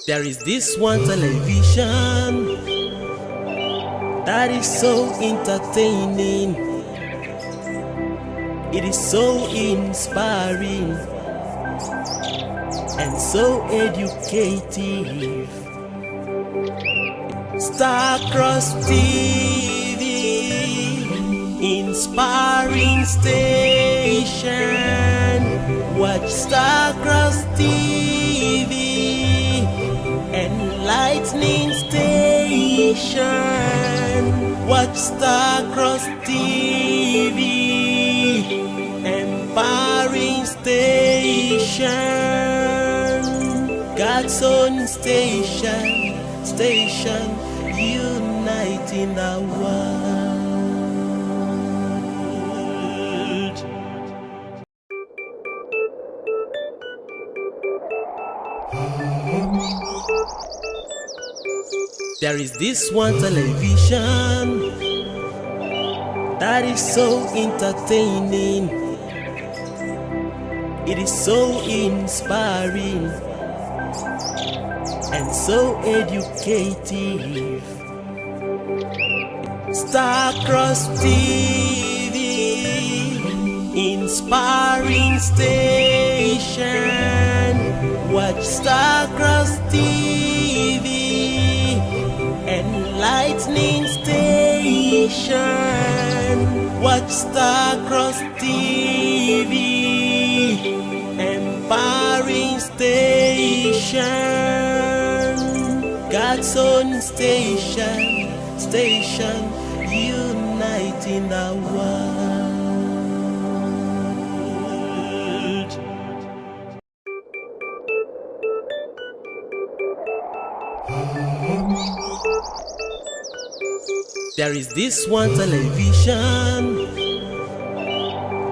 There is this one television that is so entertaining. It is so inspiring and so educative. Starcross TV, inspiring station. Watch Starcross TV, enlightening station. Watch Starcross TV, empowering station. God's own station, uniting the world. There is this one television that is so entertaining. It is so inspiring and so educative. Starcross TV, inspiring station. Watch Starcross TV, enlightening station. Watch Starcross TV, empowering station. God's own station, uniting the world. There is this one television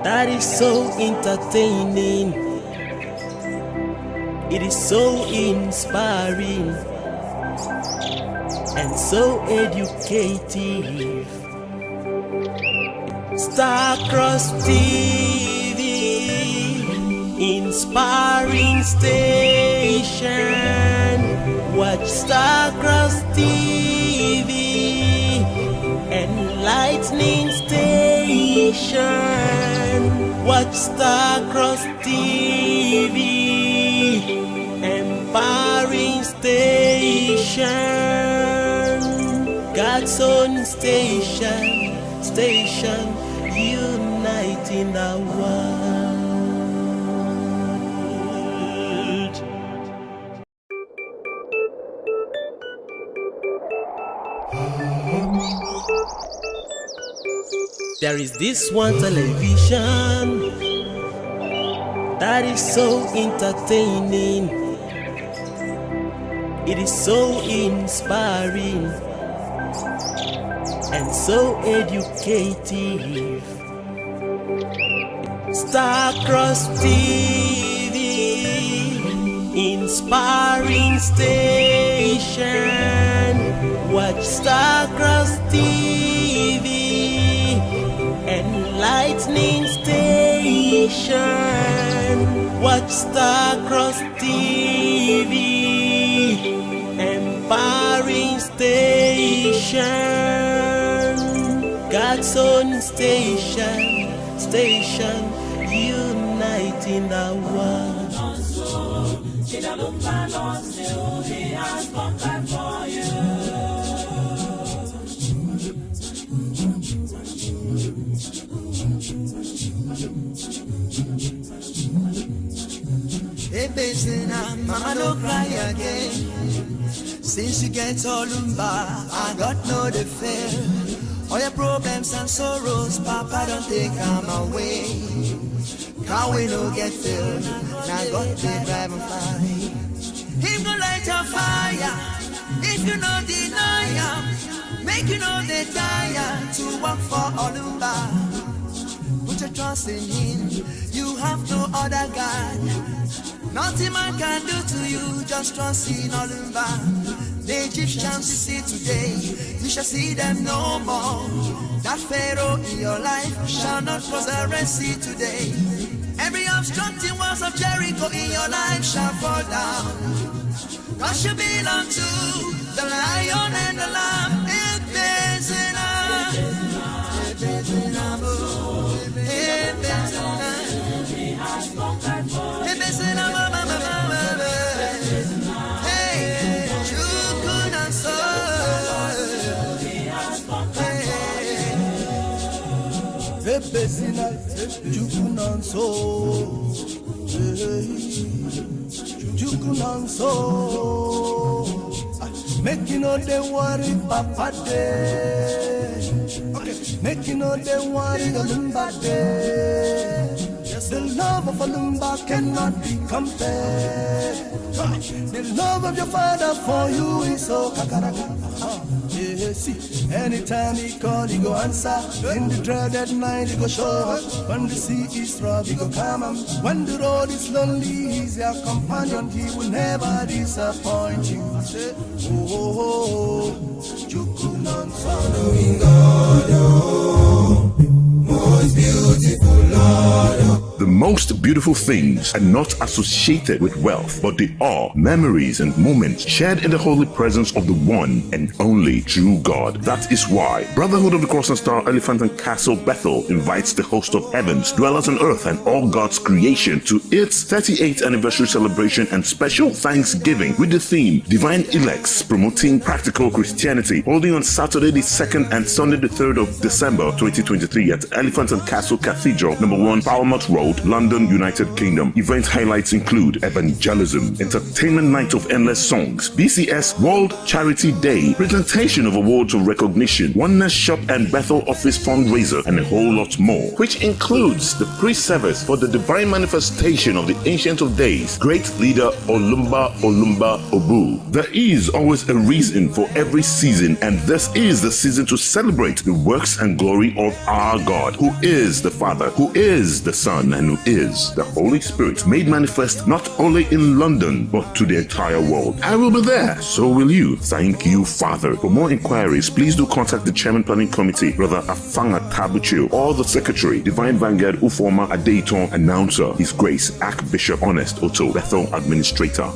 that is so entertaining. It is so inspiring and so educative. Starcross TV, inspiring station. Watch Starcross TV, enlightening station. Watch Starcross TV, empowering station. God's own station, uniting the world. There is this one television that is so entertaining. It is so inspiring and so educative. Starcross TV, inspiring station. Watch Starcross TV, enlightening station. Watch Starcross TV, empowering station. God's own station, uniting the world. Hey, baby, mama, don't cry again. Since you get Olumba, I got no defense. All your problems and sorrows, Papa, don't take them away. Can't we no get filled? Now got the drive and fly. Him go light a fire. If you no deny him, make you know they tire to work for Olumba. Put your trust in him. You have no other God. Nothing man can do to you, just trust in Olumba. The Egyptians you see today, you shall see them no more. That Pharaoh in your life shall not cross the Red Sea today. Every obstructing walls of Jericho in your life shall fall down. 'Cause you belong to the Lion and the Lamb. Make you know they worry, Papa Day. Okay. Make you know they worry, Olumba Day. The love of Olumba cannot be compared. The love of your father for you is so kakaraka. Yeah, see, anytime he call, he go answer. In the dreaded night, he go show up. When the sea is rough, he go calm him. When the road is lonely, he's your companion. He will never disappoint you. I say, oh, oh, oh, you could not following God, oh, most beautiful Lord, oh. The most beautiful things are not associated with wealth, but they are memories and moments shared in the holy presence of the one and only true God. That is why Brotherhood of the Cross and Star Elephant and Castle Bethel invites the host of heavens, dwellers on earth, and all God's creation to its 38th anniversary celebration and special Thanksgiving with the theme Divine Elects, Promoting Practical Christianity, holding on Saturday the 2nd and Sunday the 3rd of December 2023 at Elephant and Castle Cathedral, number 1 Palmont Road, London, United Kingdom. Event highlights include evangelism, entertainment night of endless songs, BCS World Charity Day, presentation of awards of recognition, Oneness Shop and Bethel Office fundraiser, and a whole lot more, which includes the pre-service for the divine manifestation of the Ancient of Days, great leader Olumba Obu. There is always a reason for every season, and this is the season to celebrate the works and glory of our God, who is the Father, who is the Son, and who is the Holy Spirit, made manifest not only in London, but to the entire world. I will be there, so will you. Thank you, Father. For more inquiries, please do contact the Chairman Planning Committee, Brother Afanga Tabuchio, or the Secretary, Divine Vanguard Ufoma Adeiton, Announcer, His Grace, Archbishop Honest Otto, Bethel Administrator.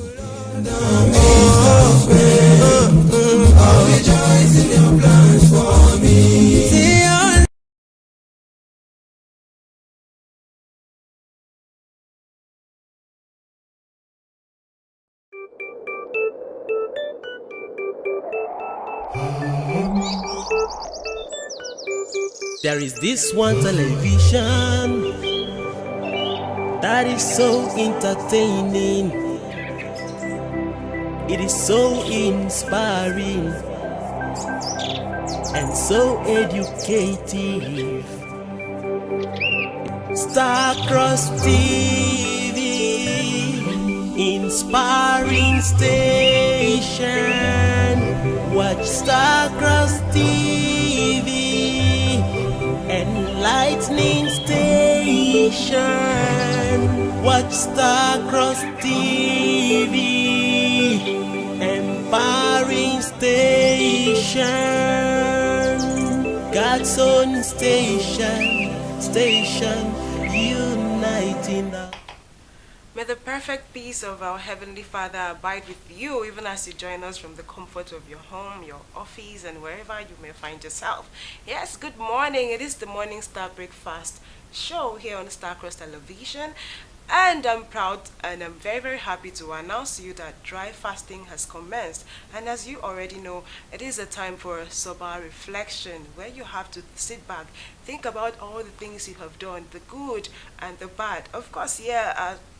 There is this one television that is so entertaining. It is so inspiring and so educative. Starcross TV, inspiring station. Watch Starcross TV, enlightening station. Watch Starcross TV, empowering station. God's own station, uniting the. May the perfect peace of our Heavenly Father abide with you, even as you join us from the comfort of your home, your office, and wherever you may find yourself. Yes, good morning. It is the Morning Star Breakfast show here on Starcross Television. And I'm proud and I'm very, very happy to announce to you that dry fasting has commenced. And as you already know, it is a time for a sober reflection where you have to sit back, think about all the things you have done, the good and the bad. Of course,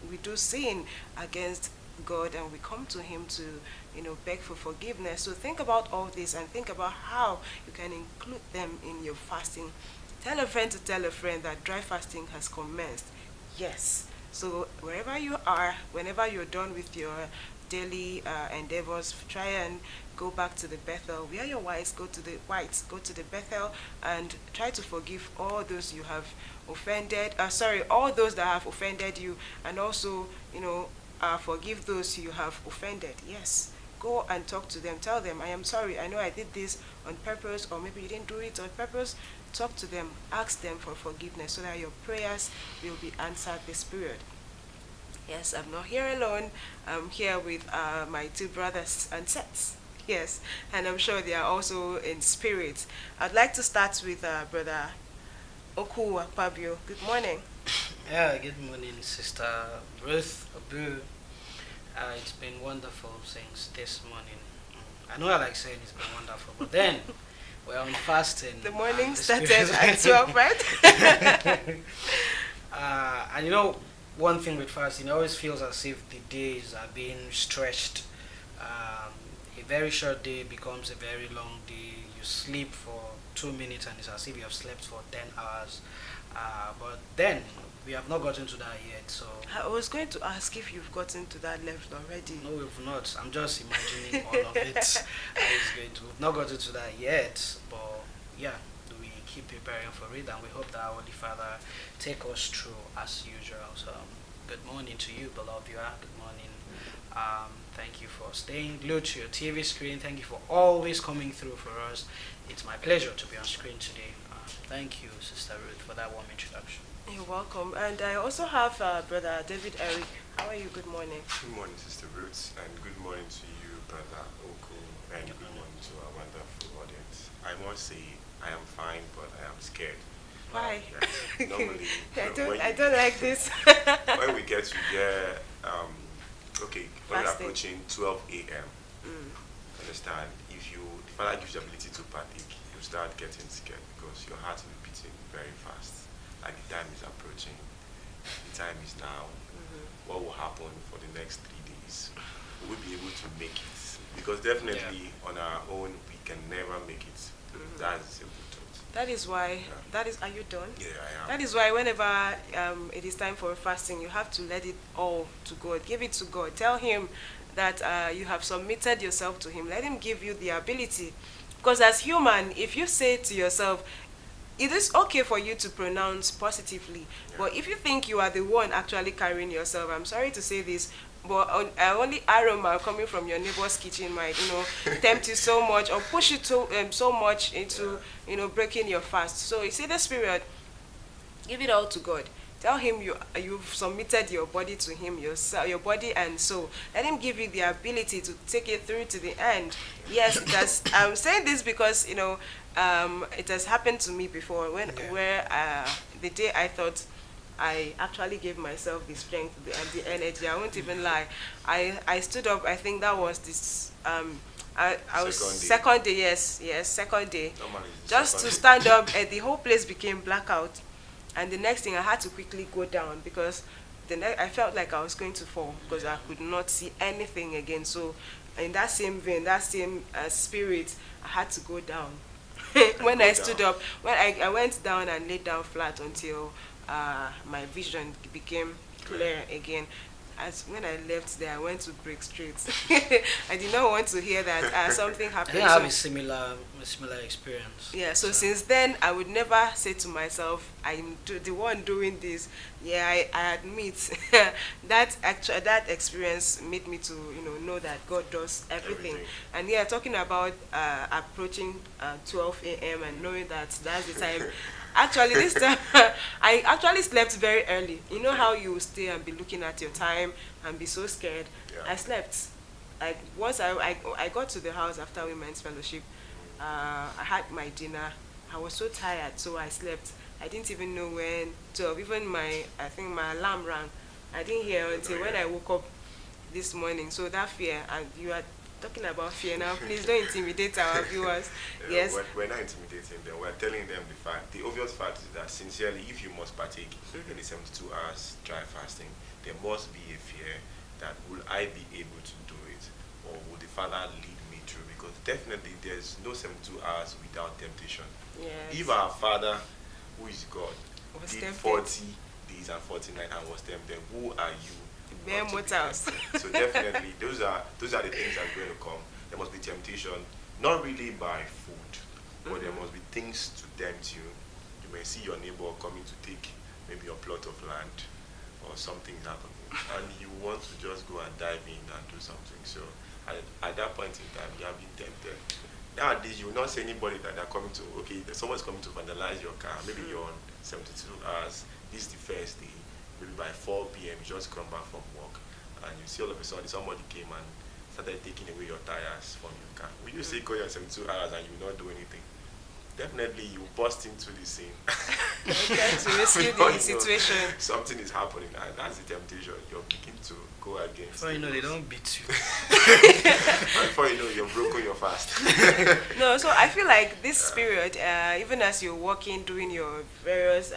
we do sin against God and we come to Him to, beg for forgiveness. So think about all this and think about how you can include them in your fasting. Tell a friend to tell a friend that dry fasting has commenced. Yes. So wherever you are, whenever you're done with your daily endeavors, try and go back to the Bethel. Wear your whites, go to the Bethel and try to forgive all those you have offended. All those that have offended you, and also, forgive those you have offended. Yes. Go and talk to them. Tell them, I am sorry. I know I did this on purpose, or maybe you didn't do it on purpose. Talk to them. Ask them for forgiveness so that your prayers will be answered this period. Yes, I'm not here alone. I'm here with my two brothers and sets. Yes, and I'm sure they are also in spirit. I'd like to start with Brother Oku Pabio. Good morning. Yeah, good morning, Sister Ruth Abu. It's been wonderful since this morning. I know I like saying it's been wonderful, but then we're on fasting. The morning and started spirit- at 12, right? and you know, one thing with fasting, it always feels as if the days are being stretched. A very short day becomes a very long day. You sleep for 2 minutes and it's as if you have slept for 10 hours. But then we have not gotten to that yet. So I was going to ask if you've gotten to that level already. no, we've not. I'm just imagining all of it. We've not gotten to that yet, but yeah, we keep preparing for it, and we hope that our Holy Father take us through as usual. So, good morning to you, beloved viewer. Good morning. Thank you for staying glued to your TV screen. Thank you for always coming through for us. It's my pleasure to be on screen today. Thank you, Sister Ruth, for that warm introduction. You're welcome. And I also have Brother David Eric. How are you? Good morning. Good morning, Sister Roots, and good morning to you, Brother Oko, and good morning to our wonderful audience. I must say, I am fine, but I am scared. Why? Yes. Normally, I don't like this. when we get to there, okay, when we're Fasting. approaching 12 a.m., understand, if the Father gives you the ability to partake, you start getting scared because your heart will be beating very fast. Like the time is approaching, the time is now. What will happen for the next 3 days? Will we be able to make it? Because definitely on our own, we can never make it. That is a simple truth. That is why, are you done? Yeah, I am. That is why whenever it is time for fasting, you have to let it all to God. Give it to God. Tell Him that you have submitted yourself to Him. Let Him give you the ability. Because as human, if you say to yourself, it is okay for you to pronounce positively, but if you think you are the one actually carrying yourself, I'm sorry to say this, but only aroma coming from your neighbor's kitchen might, tempt you so much or push you so much into, breaking your fast. So you see this period, give it all to God. Tell Him you've submitted your body to Him, your body and soul. Let Him give you the ability to take it through to the end. Yes, I'm saying this because it has happened to me before where the day I thought I actually gave myself the strength and the energy. I won't even lie. I stood up. I think that was this. I was second day. Yes, second day. Normally, it's Just to second stand up, the whole place became blackout. And the next thing, I had to quickly go down because I felt like I was going to fall because I could not see anything again. So in that same vein, that same spirit, I had to go down. When I stood up, when I went down and laid down flat until my vision became clear again. As when I left there, I went to break straight. I did not want to hear that something I happened. think I have a similar experience. Yeah, so since then, I would never say to myself, I'm the one doing this. Yeah, I admit that experience made me to know that God does everything. And yeah, talking about approaching 12 a.m. and knowing that that's the time. Actually, this time, I actually slept very early. You know how you stay and be looking at your time and be so scared? Yeah. I slept. Like, once I got to the house after Women's Fellowship, I had my dinner. I was so tired, so I slept. I didn't even know when 12, even I think my alarm rang. I didn't hear until when I woke up this morning. So that fear, and you are talking about fear now, please don't intimidate our viewers. Yes. We're not intimidating them. We're telling them the fact. The obvious fact is that sincerely, if you must partake in the 72 hours dry fasting, there must be a fear that will I be able to do it, or will the Father lead me through? Because definitely there's no 72 hours without temptation. Yes. If our Father, who is God, Was did tempted. 40 days and 49 and was tempted, who are you? Mere not to be mortals. tempted? So definitely, those are the things that are going to come. There must be temptation, not really by food, but there must be things to tempt you. You may see your neighbor coming to take maybe a plot of land, or something happening, and you want to just go and dive in and do something. So at that point in time, you have been tempted. Nowadays, you will not see anybody that they're coming to, okay, someone's coming to vandalize your car. Maybe you're on 72 hours. This is the first day. maybe by 4 p.m. you just come back from work, and you see all of a sudden somebody came and started taking away your tires from your car. Will you say call your 72 hours and you will not do anything? Definitely you burst into the scene. Okay, to rescue Before the you know, situation. something is happening, and that's the temptation. You're beginning to go against. Before you know, they the rules. don't beat you. And before you know, you're broken your fast. No, so I feel like this period, even as you're working, doing your various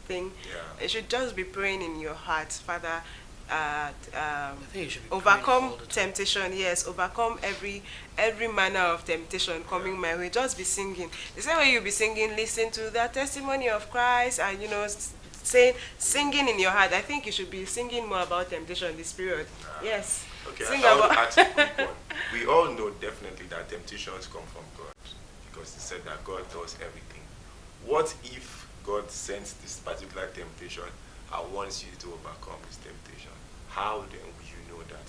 thing, Yeah. you should just be praying in your heart, Father. I think you should be praying Overcome all the time. temptation, yes, overcome every manner of temptation coming my way. Just be singing the same way you be singing, listen to the testimony of Christ, and singing in your heart. I think you should be singing more about temptation this period. Yes. Okay, Sing I want about to ask a quick one. We all know definitely that temptations come from God, because he said that God does everything. What if God sends this particular temptation and wants you to overcome this temptation? How then will you know that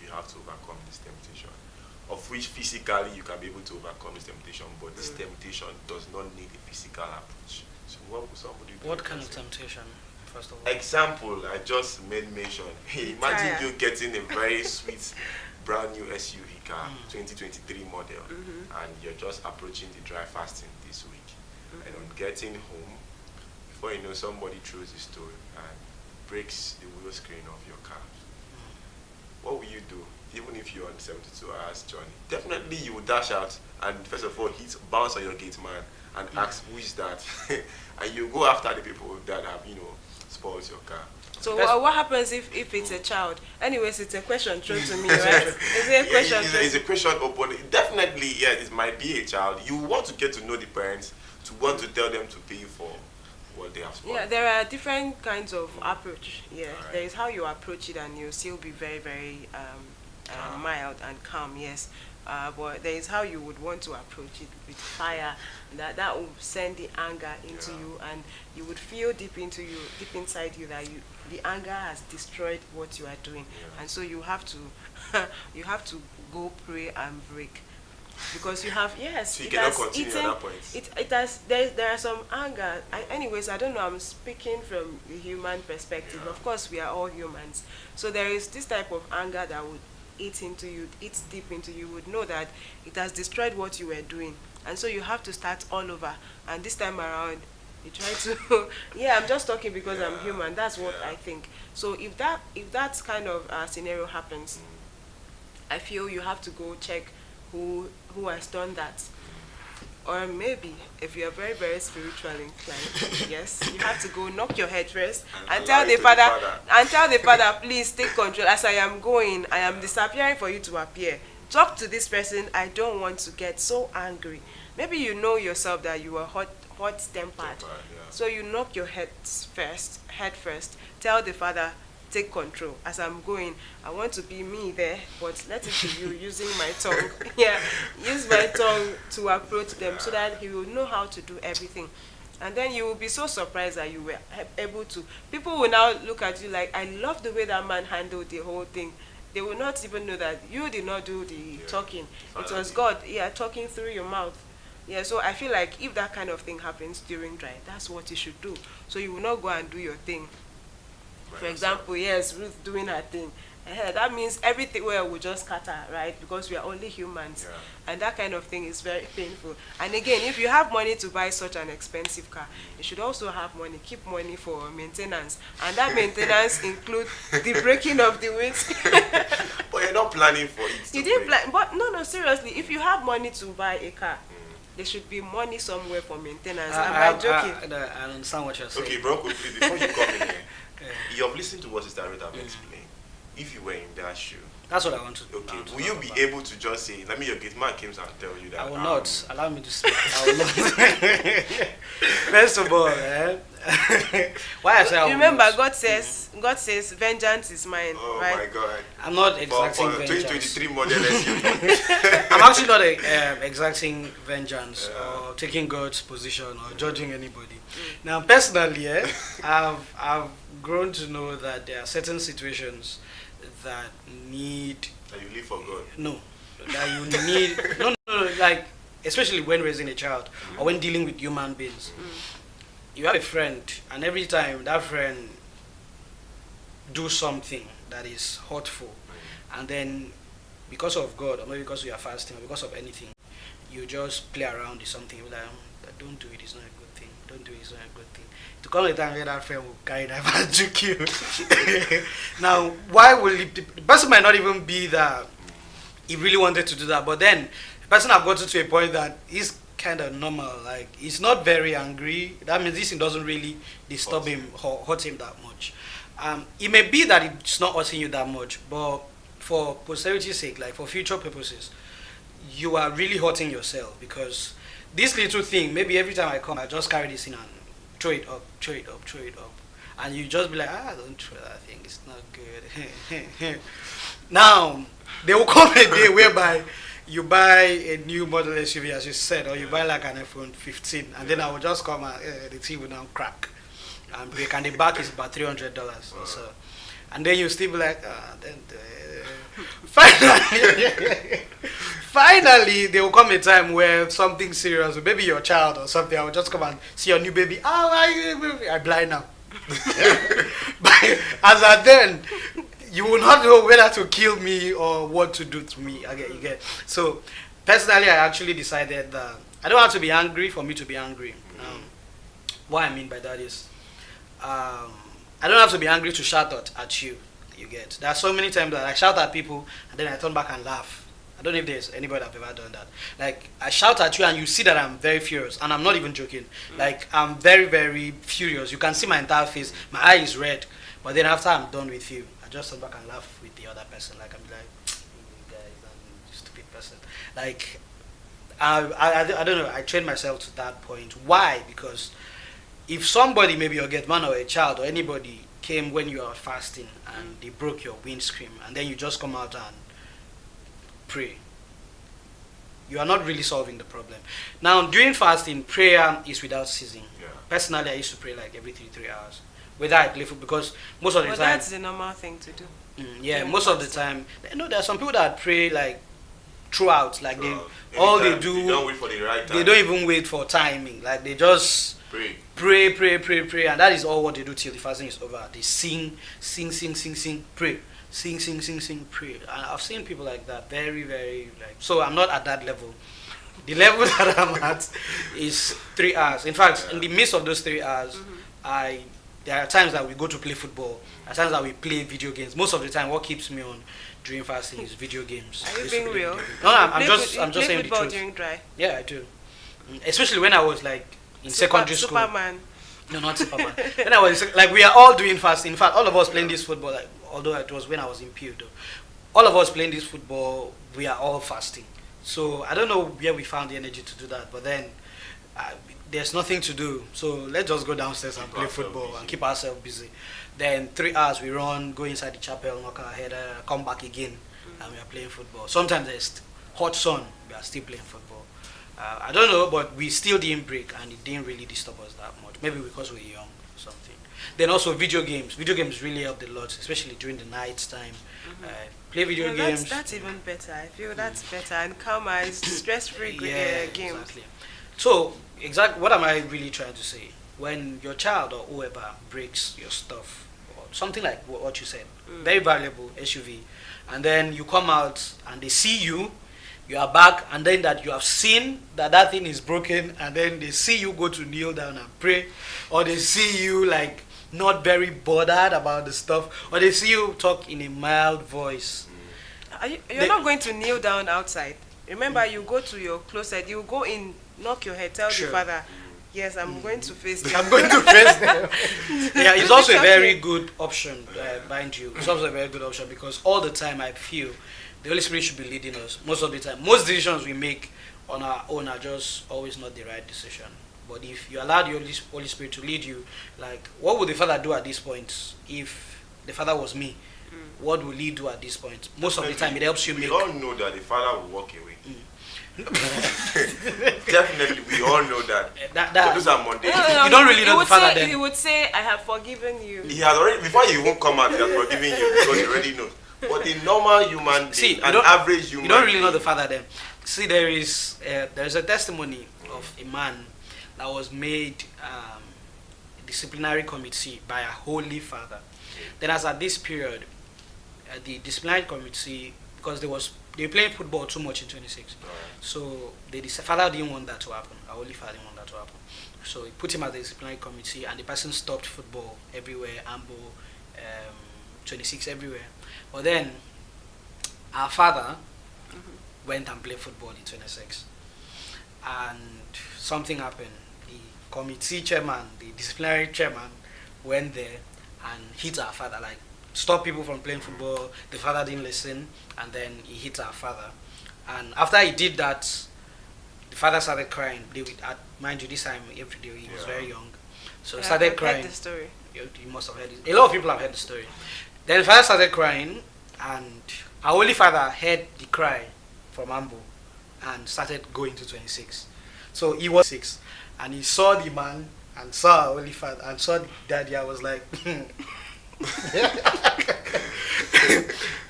you have to overcome this temptation? Of which physically you can be able to overcome this temptation, but this temptation does not need a physical approach. So what would somebody do? What kind of temptation, first of all? Example, I just made mention. Hey, imagine Tire. you getting a very sweet brand new SUV car, 2023 model, and you're just approaching the dry fasting this week. And on getting home, before you know, somebody throws a stone and breaks the wheel screen of your car. What will you do? Even if you're on 72 hours journey, definitely you will dash out and first of all bounce on your gate man and ask who is that, and you go after the people that have spoiled your car. So That's- what happens if it's a child? Anyways, it's a question thrown to me, right? Is it a question? It's a question open. Definitely, yeah, it might be a child. You want to get to know the parents, to want to tell them to pay for what they have spoiled. Yeah, there are different kinds of approach. Yeah, Alright. there is how you approach it, and you still be very, very mild and calm. Yes, but there is how you would want to approach it with fire. That will send the anger into Yeah. you, and you would feel deep inside you that the anger has destroyed what you are doing, Yeah. and so you have to you have to go pray and break. Because you have, yes, So you it cannot has continue at eaten, that point. it has, there are some anger. Anyways, I don't know, I'm speaking from the human perspective. Yeah. Of course, we are all humans. So there is this type of anger that would eat deep into you, would know that it has destroyed what you were doing. And so you have to start all over. And this time around, you try to, yeah, I'm just talking because I'm human. That's what Yeah. I think. So if that kind of scenario happens, I feel you have to go check who has done that. Or maybe if you are very, very spiritually inclined, yes, you have to go knock your head first and tell the father, please take control. As I am going, I am disappearing for you to appear. Talk to this person. I don't want to get so angry. Maybe you know yourself that you are hot-tempered. Yeah. So you knock your head first. Tell the father, take control. As I'm going, I want to be me there, but let it be you using my tongue. Yeah, use my tongue to approach them so that he will know how to do everything. And then you will be so surprised that you were able to. People will now look at you like, I love the way that man handled the whole thing. They will not even know that you did not do the talking. It was God, talking through your mouth. Yeah, so I feel like if that kind of thing happens during dry, that's what you should do. So you will not go and do your thing. For example, yes, Ruth doing her thing. That means everything will just scatter, right? Because we are only humans. Yeah. And that kind of thing is very painful. And again, if you have money to buy such an expensive car, you should also have money, keep money for maintenance. And that maintenance includes the breaking of the wheels. But you're not planning for it. You didn't plan, but no, seriously, if you have money to buy a car, there should be money somewhere for maintenance. Am I joking? I understand what you're saying. Okay, Bronco, please, before you come in here, you have listened to what Sister Rita have explained. If you were in that shoe, That's what I want to do. okay, will you be able to just say, let me your gate man comes and tell you that? I will not. Allow me to speak. I will not. First of all, why I say I will Remember, not? God says, vengeance is mine, Oh right? my God. I'm not For exacting the vengeance. 2023 model SUV. I'm actually not exacting vengeance or taking God's position or judging anybody. Now, personally, I've grown to know that there are certain situations that need That you live for God. that you need no, like especially when raising a child or when dealing with human beings. You have a friend, and every time that friend do something that is hurtful, and then because of God, or maybe because you are fasting, or because of anything, you just play around with something. You're like, don't do it, it's not a good thing. Don't do it, it's not a good thing. To come a time where that friend will carry that and juke you. Now, why will the person might not even be that he really wanted to do that, but then the person have gotten to a point that he's kind of normal, like he's not very angry. That means this thing doesn't really disturb him or hurt him that much. It may be that it's not hurting you that much, but for posterity's sake, like for future purposes, you are really hurting yourself, because this little thing, maybe every time I come, I just carry this in and throw it up, throw it up, throw it up, and you just be like, don't throw that thing, it's not good. Now, there will come a day whereby you buy a new model SUV, as you said, or you buy like an iPhone 15, and then I will just come and the thing will now crack and break, and the back is about $300 or so, and then you still be like, finally there will come a time where something serious, maybe your child or something, I will just come and see your new baby. I blind now. But as at then, you will not know whether to kill me or what to do to me. You get. So personally, I actually decided that I don't have to be angry for me to be angry. What I mean by that is, I don't have to be angry to shout at you. You get. There are so many times that I shout at people and then I turn back and laugh. I don't know if there's anybody that have ever done that. Like, I shout at you and you see that I'm very furious, and I'm not even joking. Like, I'm very, very furious. You can see my entire face. My eye is red. But then after I'm done with you, I just turn back and laugh with the other person. Like, I'm like, you guys, I'm a stupid person. Like, I don't know. I trained myself to that point. Why? Because if somebody, maybe your get man or a child or anybody, came when you are fasting and they broke your windscreen, and then you just come out and pray, you are not really solving the problem. Now, during fasting, prayer is without ceasing. Personally, I used to pray like every 3 hours, whether I play football, because most of the time that's the normal thing to do. Most of the time, there are some people that pray like throughout, like they don't wait for the right time. They don't even wait for timing, like they just pray, and that is all what they do till the fasting is over. They sing, pray. Sing, pray. And I've seen people like that, very, very, like, so I'm not at that level. The level that I'm at is 3 hours. In fact, in the midst of those 3 hours, there are times that we go to play football, there are times that we play video games. Most of the time, what keeps me on during fasting is video games. Are you being real? No, I'm just saying the truth. During dry? Yeah, I do. Especially when I was like in secondary school. Superman. No, not Superman. When I was like, we are all doing fasting. In fact, all of us playing this football, like, although it was when I was in PU though, all of us playing this football, we are all fasting. So I don't know where we found the energy to do that, but then there's nothing to do. So let's just go downstairs and play football and keep ourselves busy. Then 3 hours we run, go inside the chapel, knock our head, come back again, and we are playing football. Sometimes there's hot sun, we are still playing football. I don't know, but we still didn't break, and it didn't really disturb us that much. Maybe because we're young or something. Then also video games. Video games really helped a lot, especially during the night time. Play video games. That's even better. I feel that's better and calmer. It's stress-free games. Exactly. So, what am I really trying to say? When your child or whoever breaks your stuff, or something like what you said, very valuable SUV, and then you come out and they see you, you are back, and then that you have seen that thing is broken, and then they see you go to kneel down and pray, or they see you like not very bothered about the stuff, or they see you talk in a mild voice. You're not going to kneel down outside. Remember, you go to your closet, you go in, knock your head, tell the father, yes, I'm going to face them. I'm going to face them. Yeah, it's also a very good option, mind you. It's also a very good option, because all the time I feel the Holy Spirit should be leading us most of the time. Most decisions we make on our own are just always not the right decision. But if you allow the Holy Spirit to lead you, like, what would the Father do at this point? If the Father was me, what will he do at this point? Most of the time, it helps you make... We all know that the Father will walk away. Definitely, we all know that. So those are mundane. You don't really know the Father then. He would say, I have forgiven you. He has already, before you even come out, he has forgiven you, because he already knows. But the normal human being, an average human, you don't really know the Father then. See, there is a testimony of a man that was made the disciplinary committee by a holy father. Then as at this period, the disciplinary committee, because they were playing football too much in 26, so the father didn't want that to happen. Our holy father didn't want that to happen. So he put him at the disciplinary committee, and the person stopped football everywhere, Ambo, 26 everywhere. But then our father went and played football in 26, and something happened. The committee chairman, the disciplinary chairman, went there and hit our father, like stop people from playing football. The father didn't listen, and then he hit our father. And after he did that, the father started crying. Mind you, this time every day he was very young, so he started crying. I've heard the story. You must have heard it. A lot of people have heard the story. Then the father started crying, and our holy father heard the cry from Ambo and started going to 26. So he was 6, and he saw the man and saw our holy father and saw the daddy. I was like,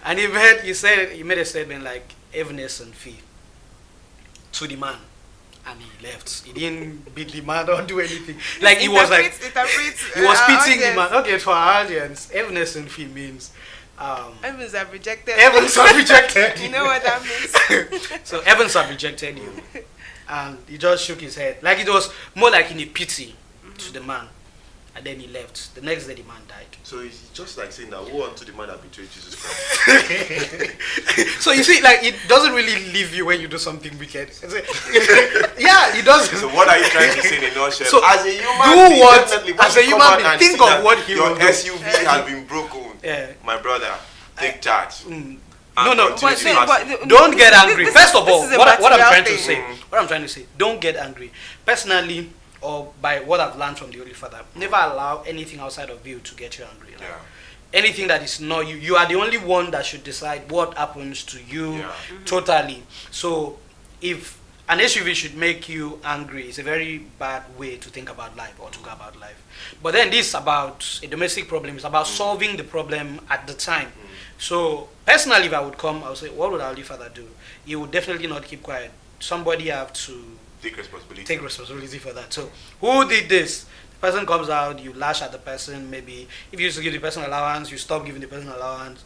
and he made a statement like heaviness and fear to the man, and he left. He didn't beat the man or do anything. Like he was like he was pitying the man. Okay, for our audience, heaviness and fear means heavens have rejected. Heavens have rejected you. You know what that means? So heavens have rejected you, and he just shook his head. Like it was more like in a pity to the man, and then he left. The next day, the man died. So it's just like saying that, woe unto the man that betrayed Jesus Christ. So you see, like it doesn't really leave you when you do something wicked. Yeah, it doesn't. So what are you trying to say in a nutshell? So as a human do being, what? definitely, As a human being, think of what he your will do. SUV has been broken. Yeah. My brother, take charge. No. Continue to pass it. Don't get angry. First of all, this is a what I'm trying to material say, thing. what I'm trying to say, don't get angry. Personally, or by what I've learned from the Holy Father, never allow anything outside of you to get you angry. Like, Yeah. anything that is not you, you are the only one that should decide what happens to you. Yeah. Totally. So if an SUV should make you angry, it's a very bad way to think about life or to go about life. But then this is about a domestic problem. It's about solving the problem at the time. So personally, if I would come, I would say, what would our Holy Father do? He would definitely not keep quiet. Somebody have to Take responsibility for that. So who did this? The person comes out, you lash at the person. Maybe if you used to give the person allowance, you stop giving the person allowance.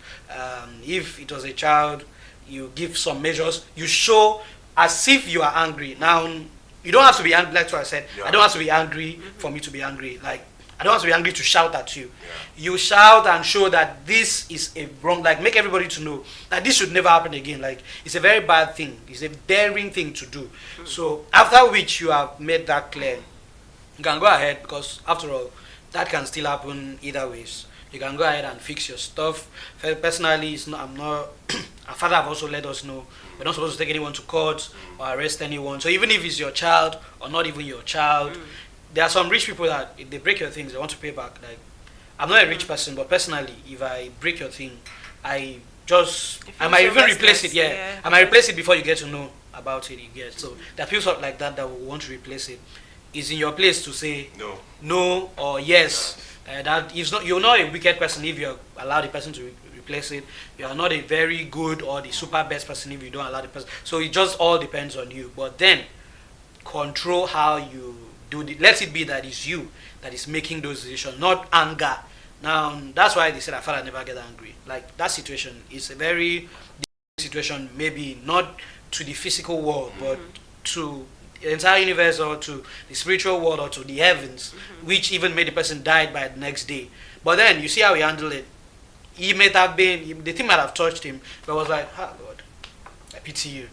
If it was a child, you give some measures. You show as if you are angry. Now you don't have to be angry. Like what I said, I don't have to be angry for me to be angry. Like I don't have to be angry to shout at you. You shout and show that this is a wrong, like make everybody to know that this should never happen again. Like it's a very bad thing. It's a daring thing to do. So after which you have made that clear, you can go ahead, because after all, that can still happen either ways. You can go ahead and fix your stuff. Personally, I'm not, our father have also let us know we're not supposed to take anyone to court or arrest anyone. So even if it's your child or not even your child, there are some rich people that if they break your things, they want to pay back. Like, I'm not a rich person, but personally, if I break your thing, I might even replace it. Yeah, I might replace it before you get to know about it. You get so there are people like that will want to replace it. It's in your place to say no or yes. That is not, you're not a wicked person if you allow the person to replace it. You are not a very good or the super best person if you don't allow the person. So it just all depends on you. But then control how you do it. Let it be that it's you that is making those decisions, not anger. Now that's why they said our father never get angry. Like that situation is a very situation, maybe not to the physical world, but to the entire universe or to the spiritual world or to the heavens, which even made the person die by the next day. But then you see how he handled it. He might have been, the thing might have touched him, but was like, ah, Lord, I pity you.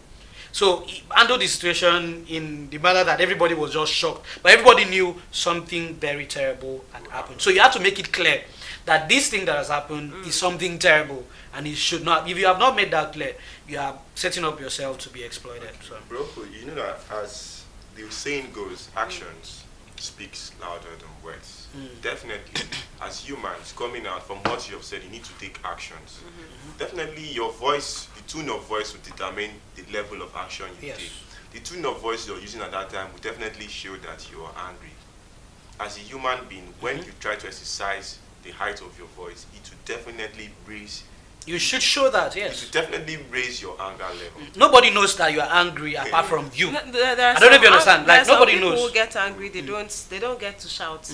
So he handled the situation in the manner that everybody was just shocked, but everybody knew something very terrible had happened. So you have to make it clear that this thing that has happened is something terrible, and it should not. If you have not made that clear, you are setting up yourself to be exploited. So. Bro, you know that as the saying goes, actions speaks louder than words. Definitely, as humans coming out from what you have said, you need to take actions. Definitely, your voice, the tone of voice will determine the level of action you take. The tone of voice you're using at that time will definitely show that you are angry. As a human being, when you try to exercise the height of your voice, it will definitely raise. You should show that, It yes. will definitely raise your anger level. Nobody knows that you are angry apart from you. I don't know if you understand. Like nobody knows. People who get angry, they don't get to shout.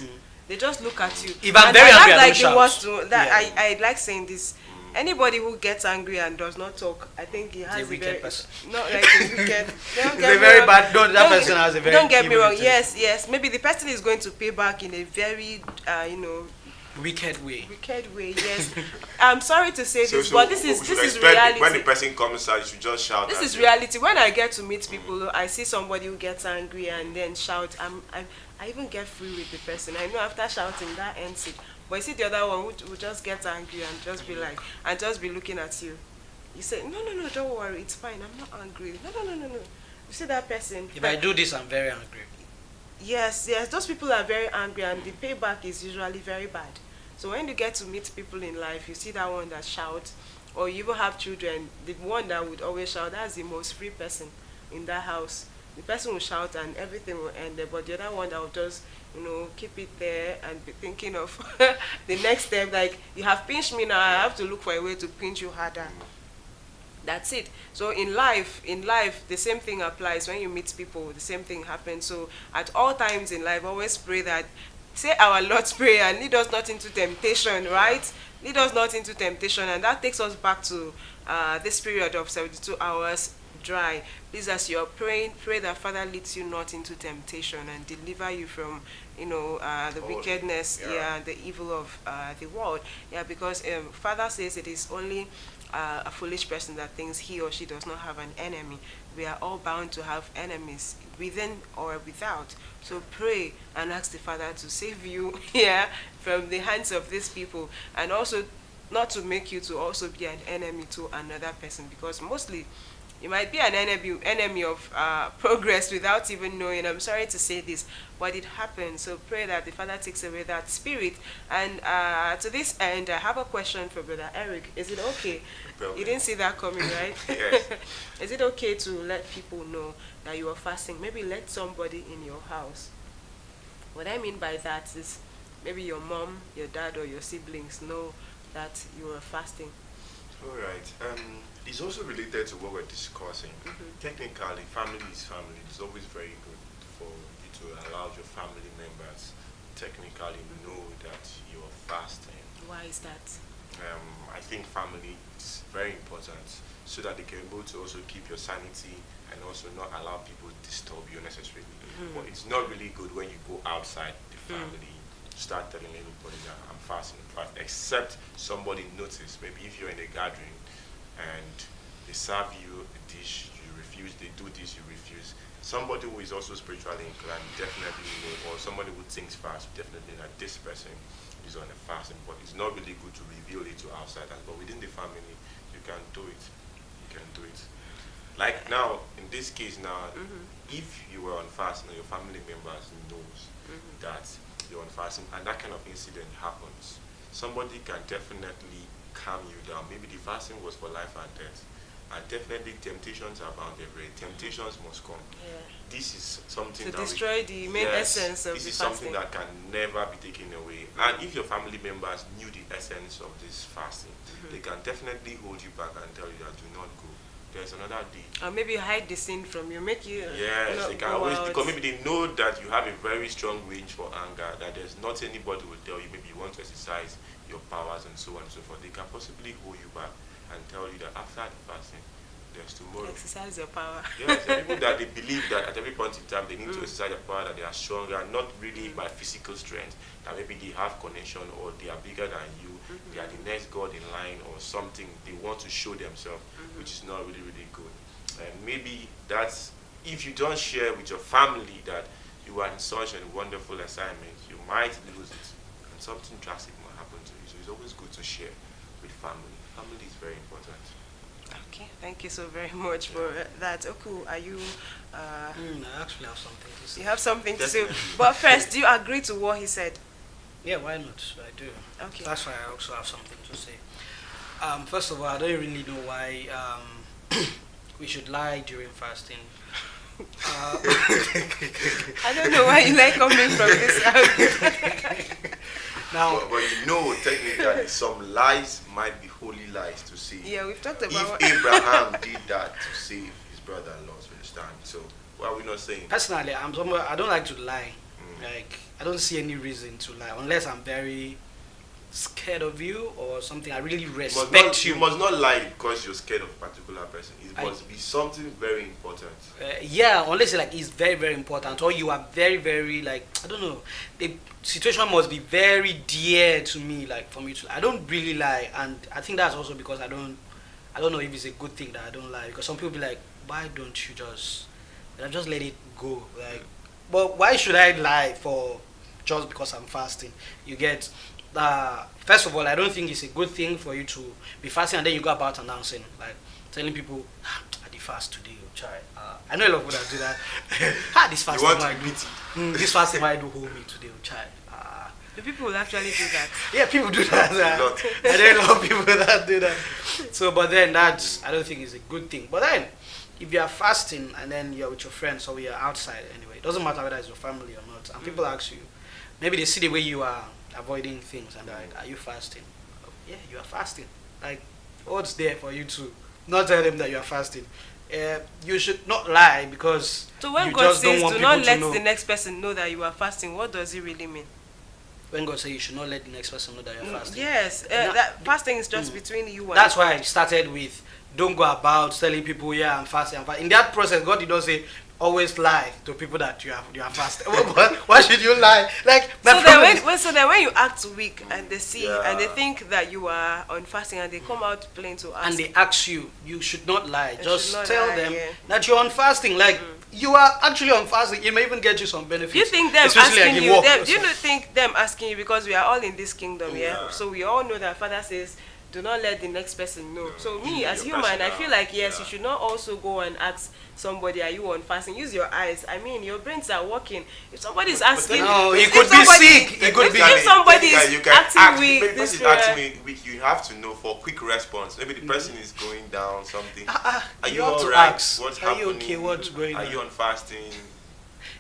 They just look at you. If I'm And very that's angry, I like don't the worst shout. to, that Yeah. I like saying this. Anybody who gets angry and does not talk, I think he has a wicked very, person. Not like a wicked. Don't It's get a me very wrong. bad. No, that Don't- person has a very. Don't get me evil wrong. intention. Yes. Maybe the person is going to pay back in a very, Wicked way. wicked way. Yes. I'm sorry to say this, So but this we is should this is expect reality. when the person comes out, you should just shout. This at is him. reality. When I get to meet people, I see somebody who gets angry and then shout. I even get free with the person. I know after shouting that ends it. But you see the other one who just get angry and just be like, and just be looking at you. You say, no, don't worry, it's fine. I'm not angry. No. You see that person? If I do this, I'm very angry. Yes, those people are very angry and the payback is usually very bad. So when you get to meet people in life, you see that one that shouts, or you even have children, the one that would always shout, that's the most free person in that house. The person will shout and everything will end there, but the other one that will just, keep it there and be thinking of the next step, like, you have pinched me now, I have to look for a way to pinch you harder. That's it. So in life, the same thing applies. When you meet people, the same thing happens. So at all times in life, always pray that, say our Lord's Prayer, lead us not into temptation, right? Lead us not into temptation. And that takes us back to this period of 72 hours dry. Please, as you're praying, pray that Father leads you not into temptation and deliver you from, the wickedness, the evil of the world. Yeah, because Father says it is only a foolish person that thinks he or she does not have an enemy. We are all bound to have enemies, within or without. So pray and ask the Father to save you from the hands of these people, and also not to make you to also be an enemy to another person, because mostly you might be an enemy of progress without even knowing. I'm sorry to say this, but it happens. So pray that the Father takes away that spirit. And to this end, I have a question for Brother Eric. Is it okay? You didn't see that coming, right? Yes. Is it okay to let people know that you are fasting? Maybe let somebody in your house. What I mean by that is maybe your mom, your dad, or your siblings know that you are fasting. All right. It's also related to what we're discussing. Technically, family is family. It's always very good for you to allow your family members technically know that you are fasting. Why is that? I think family is very important so that they can be able to also keep your sanity and also not allow people to disturb you necessarily. But it's not really good when you go outside the family, start telling everybody that I'm fasting, except somebody notice. Maybe if you're in a gathering and they serve you a dish, you refuse, they do this, you refuse. Somebody who is also spiritually inclined definitely know, or somebody who thinks fast definitely that this person is on a fasting, but it's not really good to reveal it to outsiders. But within the family, you can do it. You can do it. Like now, in this case now, if you were on fasting and your family members knows that you're on fasting and that kind of incident happens, somebody can definitely calm you down. Maybe the fasting was for life and death. And definitely temptations are bound everywhere. Temptations must come. Yeah. This is something To that destroy the main essence of this the is fasting. something that can never be taken away. And if your family members knew the essence of this fasting, they can definitely hold you back and tell you that do not go. There's another day. Or maybe hide the sin from you, make you Yes, not they can go always, out. because maybe they know that you have a very strong range for anger, that there's not anybody will tell you, maybe you want to exercise your powers and so on and so forth. They can possibly hold you back and tell you that after the fasting, there's tomorrow. Exercise your power. Yes, and people that they believe that at every point in time they need to exercise their power, that they are stronger, not really by physical strength, that maybe they have connection or they are bigger than you, they are the next God in line or something. They want to show themselves, which is not really, really good. And maybe that's, if you don't share with your family that you are in such a wonderful assignment, you might lose it and something drastic might happen to you. So it's always good to share with family. Family is very important. Okay, thank you so very much for that. Oku, are you? I actually have something to say. You have something to say. Definitely. But first, do you agree to what he said? Yeah, why not? I do. Okay. That's why I also have something to say. First of all, I don't really know why we should lie during fasting. I don't know why you like coming from this angle. Now, But you know, technically, some lies might be holy lies to save. Yeah, we've talked about If Abraham did that to save his brother-in-law, you understand? So, what are we not saying? personally, I'm someone I don't like to lie. Like, I don't see any reason to lie unless I'm very scared of you or something. I really respect You must not lie because you're scared of a particular person. It must be something very important. Yeah, unless like it's very, very important, or you are very, very like, I don't know, the situation must be very dear to me, like for me to. I don't really lie, and I think that's also because I don't know if it's a good thing that I don't lie, because some people be like, why don't you just let it go, like, but why should I lie for just because I'm fasting? You get. First of all, I don't think it's a good thing for you to be fasting and then you go about announcing, like telling people, I did fast today, child. I know a lot of people that do that. This fasting this fasting might do hold me today, child. Do people will actually do that? Yeah, people do that. I know a lot of people that do that. So, but then that's, I don't think it's a good thing. But then, if you are fasting and then you're with your friends or you're outside anyway, it doesn't matter whether it's your family or not, and people ask you, maybe they see the way you are avoiding things and they're like, are you fasting? Oh, yeah, you are fasting. Like, what's there for you to not tell them that you are fasting? You should not lie because so when you God just says don't want do people not to let know. the next person know that you are fasting, what does it really mean? When God says you should not let the next person know that you're fasting. Yes, that fasting is just between you and that's why I started with don't go about telling people, yeah, I'm fasting, I'm fasting. In that process, God did not say always lie to people that you are fasting. Why should you lie? Like, so then when you act weak and they see and they think that you are on fasting and they come out plain to ask, and they ask you, you should not lie. Just not tell lie, them yeah. that you're on fasting. Like, you are actually on fasting. It may even get you some benefits. do you think them especially asking like you? walk Do you not think them asking you, because we are all in this kingdom, yeah? So we all know that Father says, do not let the next person know. So me as human, I feel like yes, you should not also go and ask somebody, are you on fasting? Use your eyes. I mean, your brains are working. If somebody is asking, no, he could be sick. He could be. If somebody is acting weak, maybe person is acting weak, you have to know for quick response. Maybe the person is going down something. Are you have to alright? ask, What's are happening? you okay? What's going on? Are you on fasting?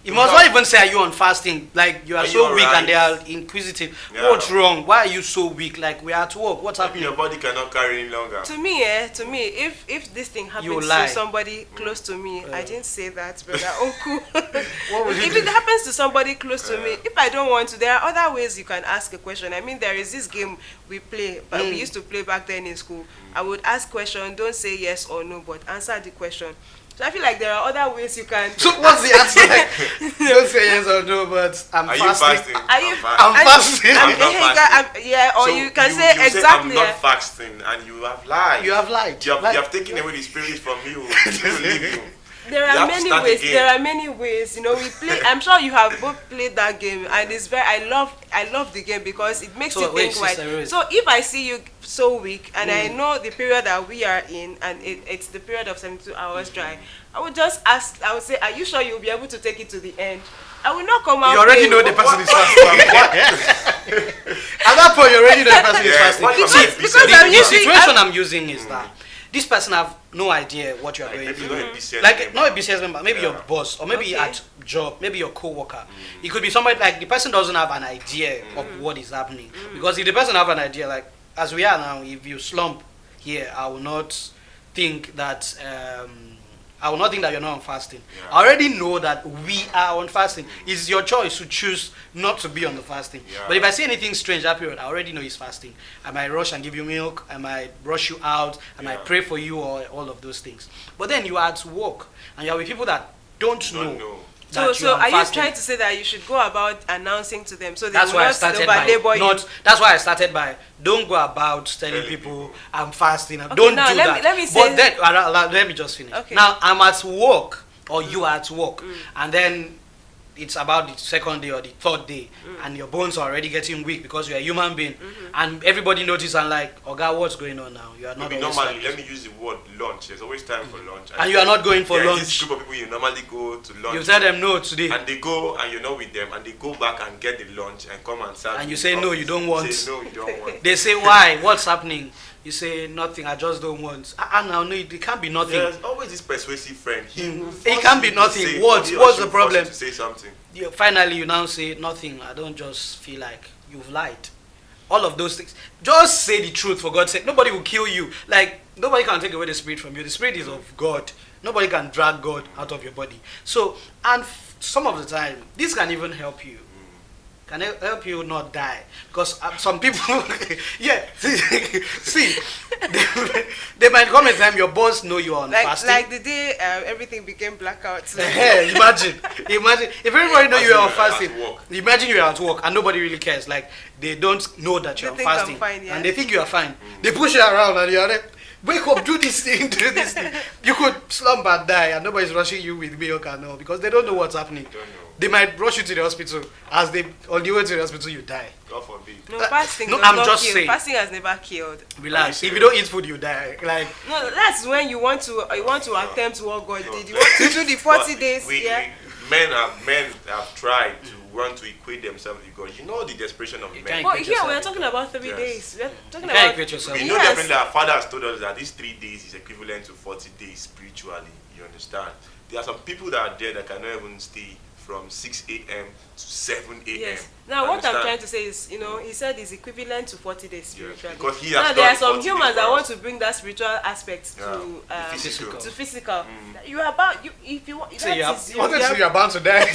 You must not even say, are you on fasting? Like, you are so you weak alright? and they are inquisitive. Yeah. What's wrong? Why are you so weak? Like, we are at work. What's happening? Your body cannot carry any longer. To me, if this thing happens to somebody close to me, I didn't say that, brother Oku. If it happens to somebody close to me, if I don't want to, there are other ways you can ask a question. I mean, there is this game we play, but we used to play back then in school. I would ask question, don't say yes or no, but answer the question. So I feel like there are other ways you can. So what's the answer? Like, don't say yes or no, but I'm fasting. You fasting? I'm fasting. I'm not fasting. Yeah, or So you can say you exactly. Say, I'm not fasting, and you have lied. You have lied. You have taken away the spirit from you to leave you. There are many ways. There are many ways. You know, we play. I'm sure you have both played that game, and it's very. I love the game because it makes you think. Like, so if I see you so weak, and I know the period that we are in, and it's the period of 72 hours dry, I would just ask. I would say, are you sure you'll be able to take it to the end? I will not come out. You already know the person is fasting. At that point, you already know the person is fasting. Because the situation I'm using is that this person have no idea what you are going through. Like, not a BCS member, maybe your boss, or maybe at job, maybe your co-worker. It could be somebody, like, the person doesn't have an idea of what is happening. Because if the person have an idea, like, as we are now, if you slump here, I will not think that you're not on fasting. I already know that we are on fasting. It's your choice to choose not to be on the fasting. But if I see anything strange that period, I already know he's fasting. I might rush and give you milk. I might rush you out. I might pray for you, or all of those things. But then you are at work and you are with people that don't know. So are you trying to say that you should go about announcing to them so they that's will why not I started labor you? That's why I started by don't go about telling people I'm fasting. Okay, don't now do that. Let me say, but then let me just finish. Okay. Now I'm at work, or you are at work, and then it's about the second day or the third day, and your bones are already getting weak because you're a human being, and everybody notices and like, oh God, what's going on now? You are not normally. Let me use the word lunch. There's always time for lunch, and you are not going for lunch. This group of people you normally go to lunch. You tell them no today, and they go and you're not with them, and they go back and get the lunch and come and serve. And you say no, you don't want. Say no, you don't want. They say why? What's happening? You say nothing. I just don't want. No, it can't be nothing. There's always this persuasive friend. It can't be nothing. What's the problem? To say something. Finally, you now say nothing. I don't just feel like you've lied. All of those things. Just say the truth, for God's sake. Nobody will kill you. Like, nobody can take away the spirit from you. The spirit is of God. Nobody can drag God out of your body. So, and some of the time, this can even help you. can help you not die. Because some people, yeah, see, they might come a time your boss know you are on fasting. Like the day everything became blackout. Imagine if everybody know you are on fasting. Work. Imagine you are at work and nobody really cares. Like they don't know that you're on They think I'm fasting, fine, yeah. and they think you are fine. They push you around and you're like, wake up, do this thing, do this thing. You could slump and die, and nobody's rushing you with milk and all because they don't know what's happening. Don't know. They might rush you to the hospital. As they on the way to the hospital, you die. God forbid. No, fasting No, does I'm not just kill. saying. Fasting has never killed. Relax. If you don't eat food, you die. Like No, that's when you want to attempt what God did. You want to do the 40 days. Men have tried to want to equate themselves with God. You know the desperation of men. can't But equate here yourself we're with talking God. about 3 Yes. days. We're talking You can't about equate yourself. You know Yes. definitely our father has told us that these 3 days is equivalent to 40 days spiritually. You understand? There are some people that are there that cannot even stay from 6 a.m. to 7 a.m. Yes. Now, what I'm Understand? trying to say is, he said it's equivalent to 40 days spiritually. because he has now, done there are some 40 humans days that for want us. to bring that spiritual aspect Yeah, to the physical. to physical. You are about you if you want. So that you are, is you. honestly, you're bound to die.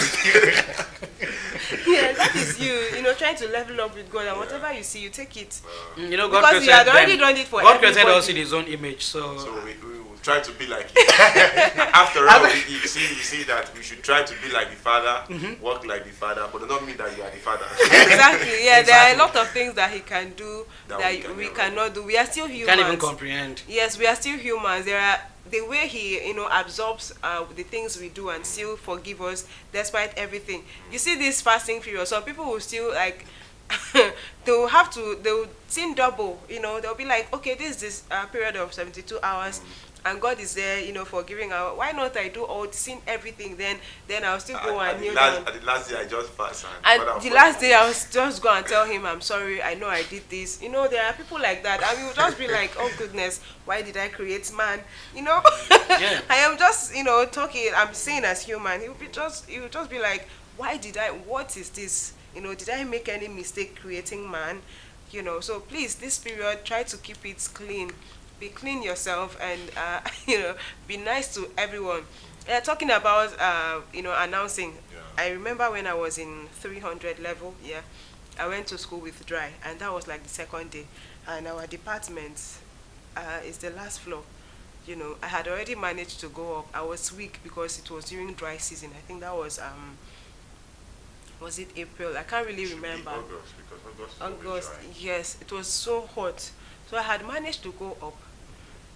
Yeah, that is you. Trying to level up with God, and whatever you see, you take it. You know, God Because he created had already them. done it for God created everybody. us in His own image, so So we will try to be like him. After all, you see that we should try to be like the Father, work like the Father, but it does not mean that you are the Father. Exactly. Yeah, there are a Exactly. lot of things that he can do That that we we can cannot do. We are still humans. can't even comprehend. Yes, we are still humans. There are the way he, absorbs the things we do and still forgive us despite everything. You see this fasting period, some people will still like they'll sin double. They'll be like, okay, this period of 72 hours. And God is there, forgiving our. Why not I do all sin everything? Then I'll still go and kneel down. At the last day, I just fast. And Father, the last day, I was just go and tell him, I'm sorry, I know I did this. There are people like that. And we will just be like, oh goodness, why did I create man? Yeah. I am just, talking, I'm saying as human. He will just be like, what is this? Did I make any mistake creating man? So please, this period, try to keep it clean. Be clean yourself and, be nice to everyone. Talking about, announcing. Yeah. I remember when I was in 300 level, I went to school with Dry, and that was like the second day. And our department is the last floor. I had already managed to go up. I was weak because it was during dry season. I think that was it April? I can't really remember. August, because August is always August, dry. yes, it was so hot. So I had managed to go up,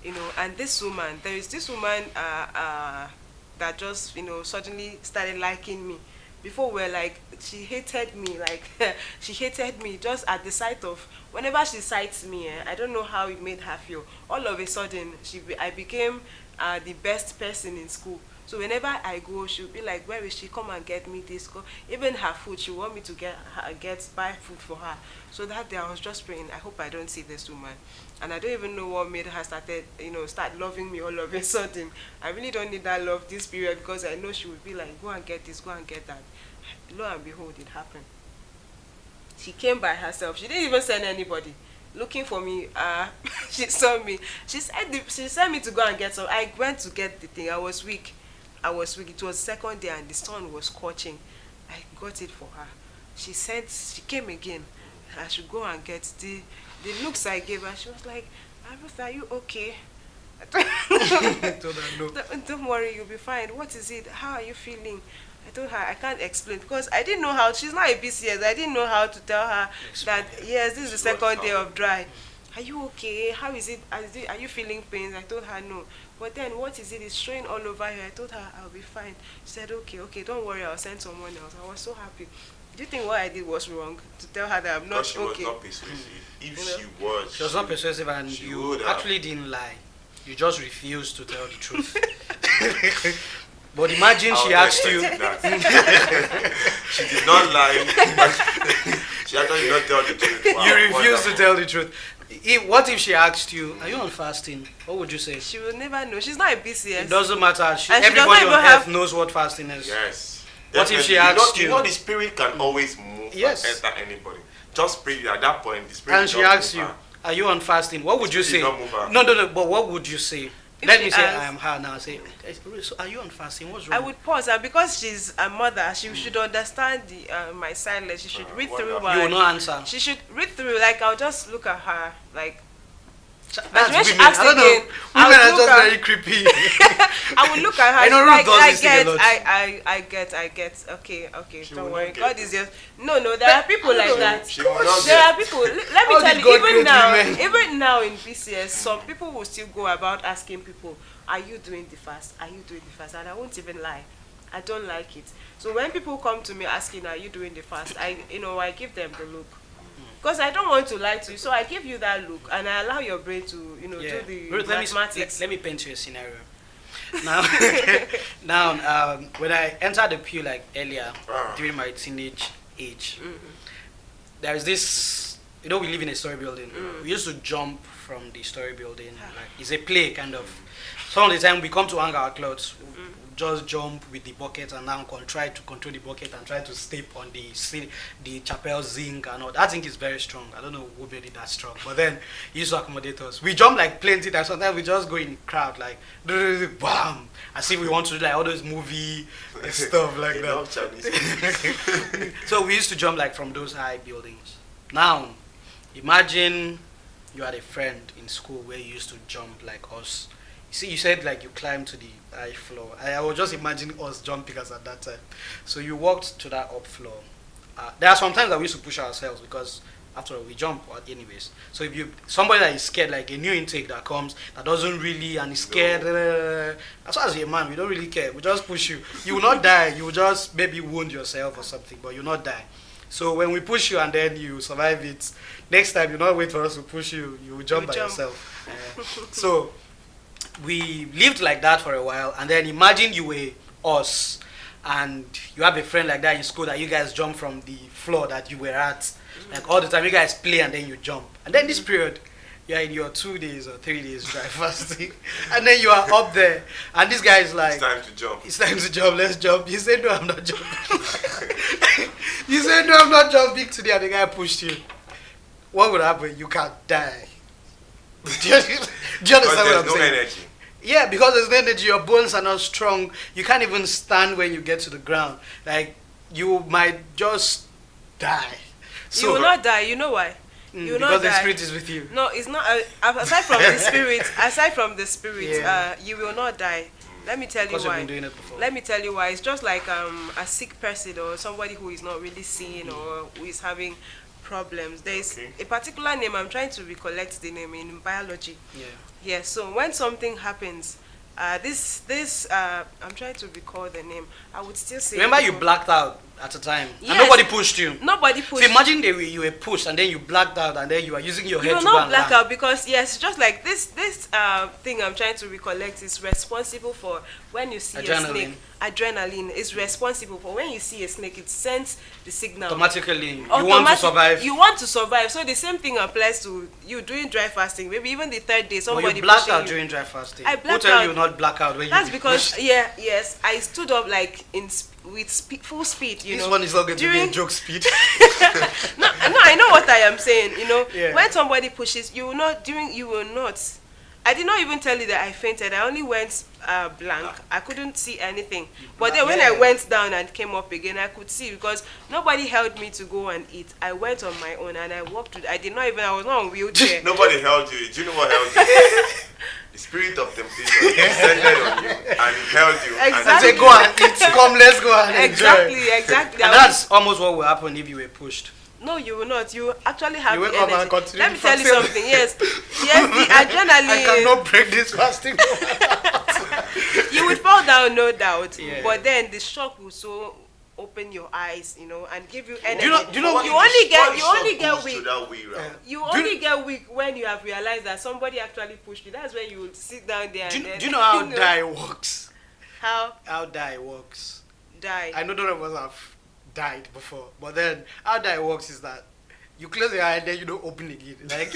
and there is this woman that just, suddenly started liking me. Before we were like, she hated me, she hated me just at the sight of, whenever she sights me, I don't know how it made her feel. All of a sudden, I became the best person in school. So whenever I go, she'll be like, where is she? Come and get me this. Even her food, she want me to buy food for her. So that day I was just praying, I hope I don't see this woman. And I don't even know what made her start loving me all of a sudden. I really don't need that love this period because I know she would be like, go and get this, go and get that. Lo and behold, it happened. She came by herself. She didn't even send anybody. Looking for me, she saw me. She sent me to go and get some. I went to get the thing. I was weak. It was second day and the sun was scorching. I got it for her. She came again. I should go and get the looks I gave her. She was like, Ruth, are you okay? I told her no. Don't worry, you'll be fine. What is it? How are you feeling? I told her I can't explain because I didn't know how. She's not a BCS. I didn't know how to tell her that yes, this is the second day of dry. Are you okay? How is it? Are you feeling pain? I told her no. But then what is it? It's showing all over here. I told her I'll be fine. She said okay, don't worry. I'll send someone else. I was so happy. Do you think what I did was wrong to tell her that I'm not Because she okay? was not persuasive. If She was not persuasive, and she you would have. actually didn't lie. You just refused to tell the truth. But imagine she asked you. She did not lie. But she actually did not tell the truth. Wow, You refused to wonderful. tell the truth. What if she asked you, are you on fasting? What would you say? She will never know. She's not a BCS. It doesn't matter. And she Everybody doesn't on even earth have- knows what fasting is. Yes. What if she Definitely. asked You you? know the spirit can always move Yes. and enter anybody. Just pray at that point. The spirit And she don't asks move you, her. are you on fasting? What would you Spirit say? don't move her. No, but what would you say? Let she me say asks- I am her now. Say, so are you on fasting? What's I wrong? would pause, and because she's a mother, she should understand my silence. She should read what through happened? You will my. not answer. She should read through. Like I'll just look at her, like That's when she women. asks I don't again, know. I'll Women are look just at- very creepy. I will look at her. I know she's Ruth like, does I this thing a get, lot. I get. Okay, She don't will worry. not get God it. is just no. There are people like that. She will not There get are people. Let me How tell did you. God create women? Even now in PCS, some people will still go about asking people, "Are you doing the fast? Are you doing the fast?" And I won't even lie. I don't like it. So when people come to me asking, "Are you doing the fast?" I give them the look. Because I don't want to lie to you, so I give you that look, and I allow your brain to, do the Ruth, mathematics. let me paint you a scenario. Now, when I entered the pew like earlier during my teenage age, there is this. We live in a story building. We used to jump from the story building. Like it's a play kind of. Some of the time we come to hang our clothes. We just jump with the bucket and now try to control the bucket and try to step on the chapel zinc and all. That zinc is very strong. I don't know who made it that strong, but then it used to accommodate us. We jump like plenty times. Sometimes we just go in crowd like bam, as if we want to do like all those movie stuff like They that. love Chinese. So we used to jump like from those high buildings. Now, imagine you had a friend in school where you used to jump like us. You see, you said like you climbed to the high floor. I was just imagining us jumping us at that time. So you walked to that up floor. There are some times that we used to push ourselves because after all we jump anyways. So if somebody that is scared, like a new intake that comes that doesn't really and is scared, as far as you're a man, we don't really care. We just push you. You will not die. You will just maybe wound yourself or something, but you'll not die. So when we push you and then you survive it, next time you not wait for us to push you. You will jump by yourself. So we lived like that for a while, and then imagine you were us and you have a friend like that in school that you guys jump from the floor that you were at, like all the time you guys play and then you jump, and then this period you're in your 2 days or 3 days dry fasting and then you are up there and this guy is like, It's time to jump. it's time to jump, let's jump. You said no, I'm not jumping. You said no, I'm not jumping today, and the guy pushed you. What would happen? You can die. Do you understand Because what there's I'm no saying? energy. Yeah, because there's no energy, your bones are not strong. You can't even stand when you get to the ground. Like, you might just die. So, You will not die. You know why? You will because not the die. spirit is with you. No, it's not. Aside from the spirit, Yeah. you will not die. Let me tell you Because you've why. been doing it before. Let me tell you why. It's just like a sick person or somebody who is not really seeing or who is having problems. There is Okay. a particular name. I'm trying to recollect the name in biology. Yeah. Yeah. So when something happens, I'm trying to recall the name. I would still say. Remember you blacked out at a time and Yes. nobody pushed you. Nobody So pushed. imagine you were pushed and then you blacked out and then you are using your You head will to go not and black land. out because yes, just like this thing I'm trying to recollect is responsible for when you see a Adrenaline. snake. Adrenaline is responsible for when you see a snake. It sends the signal. Automatically, you want to survive. You want to survive. So the same thing applies to you doing dry fasting. Maybe even the third day, But somebody you blacked pushing out you. during dry fasting. I Who blacked tell out. you not black out when That's you because pushed? yes, I stood up like full speed. This one is not going to be a During- joke speed. no, I know what I am saying. Yeah. When somebody pushes, you will not. I did not even tell you that I fainted. I only went blank. I couldn't see anything. But then when I Yeah. went down and came up again, I could see because nobody held me to go and eat. I went on my own and I walked. I was not on wheelchair. Nobody held you. Do you know what held you? The spirit of temptation descended on you and it held you. I Exactly. say go and eat. Come, let's go and enjoy. Exactly. And that's almost what will happen if you were pushed. No, you will not. You actually have You the wake up and energy. continue Let me tell you fasting. something. Yes, the adrenaline. I cannot break this fasting. You would fall down, no doubt. Yeah. But then the shock will so open your eyes, and give you energy. do you know what you Why only the get shock goes weak. to that way round? You Do only you- get weak when you have realized that somebody actually pushed you. That's when you would sit down there. Do and you know how then, die works? How How die works. die? I know none of us have died before, but then how die works is that you close your eye and then you don't open again. Like,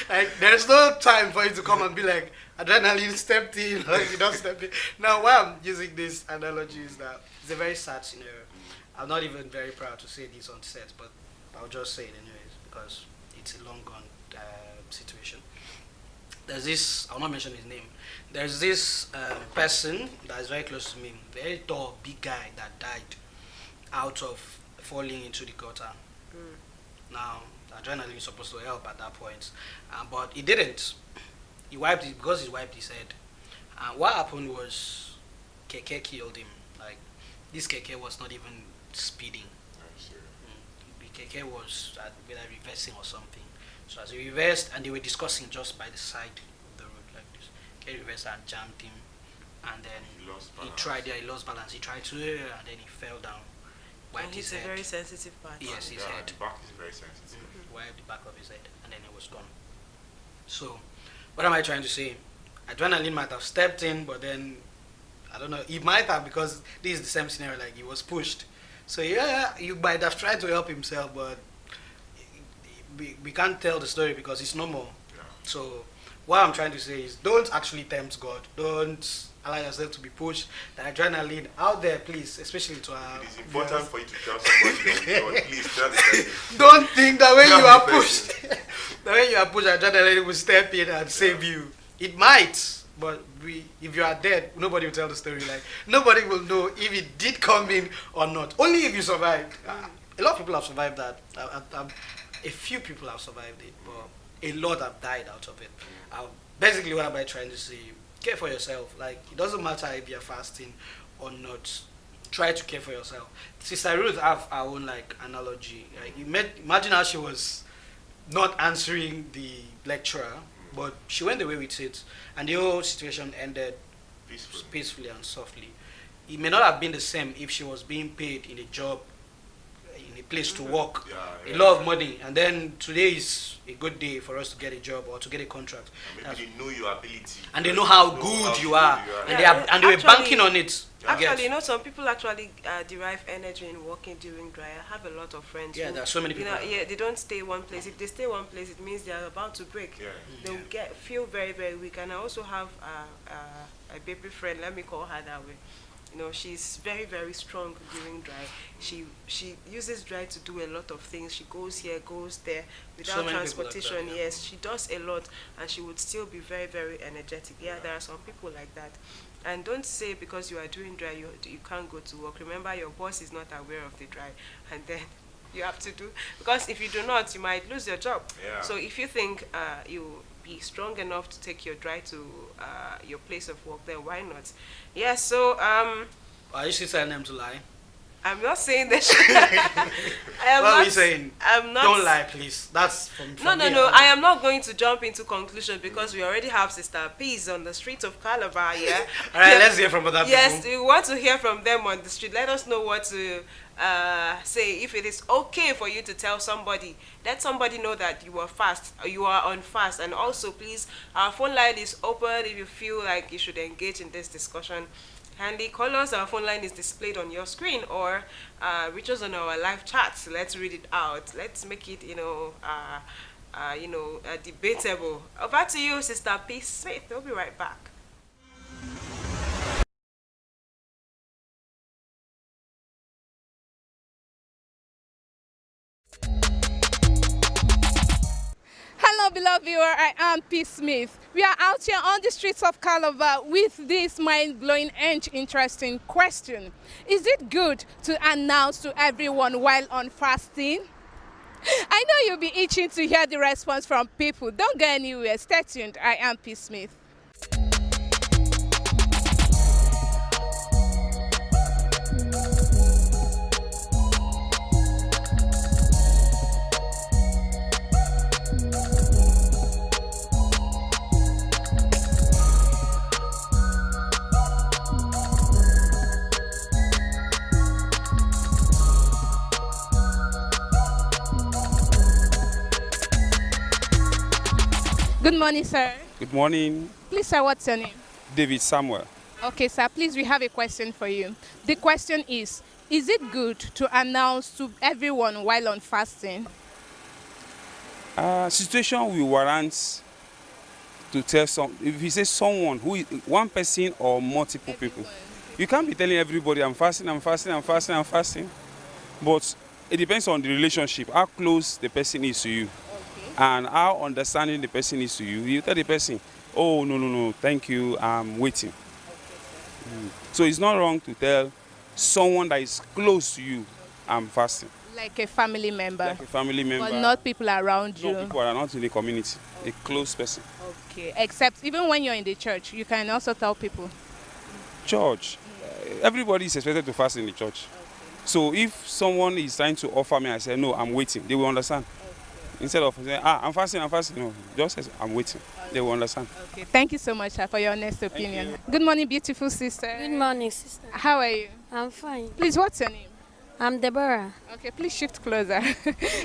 like there's no time for you to come and be like adrenaline stepped in or you don't step in. Now why I'm using this analogy is that it's a very sad scenario. I'm not even very proud to say this on set, but I'll just say it anyways because it's a long gone situation. there's this, I'll not mention his name. There's this person that is very close to me, very tall, big guy that died out of falling into the gutter. Now, adrenaline is supposed to help at that point, but he didn't. He wiped it because he wiped his head. What happened was Keke killed him. Like, this Keke was not even speeding. The Keke was whether reversing or something. So as he reversed, and they were discussing just by the side of the road like this. Keke reversed and jammed him, and then he lost balance. He tried to, and then he fell down. And he's a very sensitive part. Yes, his head. The back is very sensitive. Wiped the back of his head, and then it was gone. So, what am I trying to say? Adrenaline might have stepped in, but then I don't know. He might have, because this is the same scenario. Like, he was pushed. So yeah, you might have tried to help himself, but we can't tell the story because it's no more. Yeah. So what I'm trying to say is, don't actually tempt God. Don't allow yourself to be pushed. The adrenaline out there, please, especially to our. It is important for you to tell somebody. God, please tell the person. Don't think that when you are pushed, that when you are pushed, adrenaline will step in and save you. It might, but if you are dead, nobody will tell the story. Like, nobody will know if it did come in or not. Only if you survive. A lot of people have survived that. A few people have survived it, but a lot have died out of it. Basically, what am I trying to say? Care for yourself. Like, it doesn't matter if you're fasting or not. Try to care for yourself. Sister Ruth have her own like analogy. Like, imagine how she was not answering the lecturer, but she went away with it, and the whole situation ended peacefully and softly. It may not have been the same if she was being paid in a job, in a place to work, a lot of money, and then today is a good day for us to get a job or to get a contract. Maybe they know your ability. And they know how good you are. And they were banking on it. Actually, you know, some people actually derive energy in working during dry. I have a lot of friends. Yeah, there are so many people. They don't stay one place. If they stay one place, it means they are about to break. Yeah. They'll feel very, very weak. And I also have a baby friend. Let me call her that way. You know, she's very, very strong during dry. She uses dry to do a lot of things. She goes here, goes there without transportation. Like that, yes, she does a lot, and she would still be very, very energetic. Yeah, there are some people like that. And don't say because you are doing dry, you can't go to work. Remember, your boss is not aware of the dry, and then you have to do, because if you do not, you might lose your job. Yeah. So if you think you be strong enough to take your dry to your place of work, then why not? Yeah, so are you still telling them to lie? I'm not saying that. What are you saying? I'm not. Don't lie, please. That's from No. I am not going to jump into conclusion because we already have Sister Peace on the streets of Calabar. Yeah. All right, let's hear from other people. Yes, we want to hear from them on the street. Let us know what to say. If it is okay for you to tell somebody, let somebody know that you are fast, or you are on fast. And also, please, our phone line is open if you feel like you should engage in this discussion. Handy call us. Our phone line is displayed on your screen, or reach us on our live chat. Let's read it out. Let's make it, debatable. Over to you, Sister Peace Smith. We'll be right back. Hello, beloved viewer. I am Peace Smith. We are out here on the streets of Calabar with this mind-blowing and interesting question. Is it good to announce to everyone while on fasting? I know you'll be itching to hear the response from people. Don't go anywhere. Stay tuned. I am Peace Smith. Good morning, sir. Good morning. Please, sir, what's your name? David Samuel. Okay, sir, please, we have a question for you. The question is it good to announce to everyone while on fasting? Situation will warrant to tell if you say someone, one person or multiple people. You can't be telling everybody, I'm fasting. But it depends on the relationship, how close the person is to you. And how understanding the person is to you. You tell the person, oh, no, thank you, I'm waiting. So it's not wrong to tell someone that is close to you, I'm fasting. Like a family member. Like a family member. But not people around you. No, people are not in the community. A close person. Okay. Except even when you're in the church, you can also tell people. Church. Everybody is expected to fast in the church. So if someone is trying to offer me, I say, no, I'm waiting. They will understand. Instead of saying, I'm fasting. No, just say, I'm waiting. They will understand. Okay, thank you so much for your honest opinion. Good morning, beautiful sister. Good morning, sister. How are you? I'm fine. Please, what's your name? I'm Deborah. Okay, please shift closer.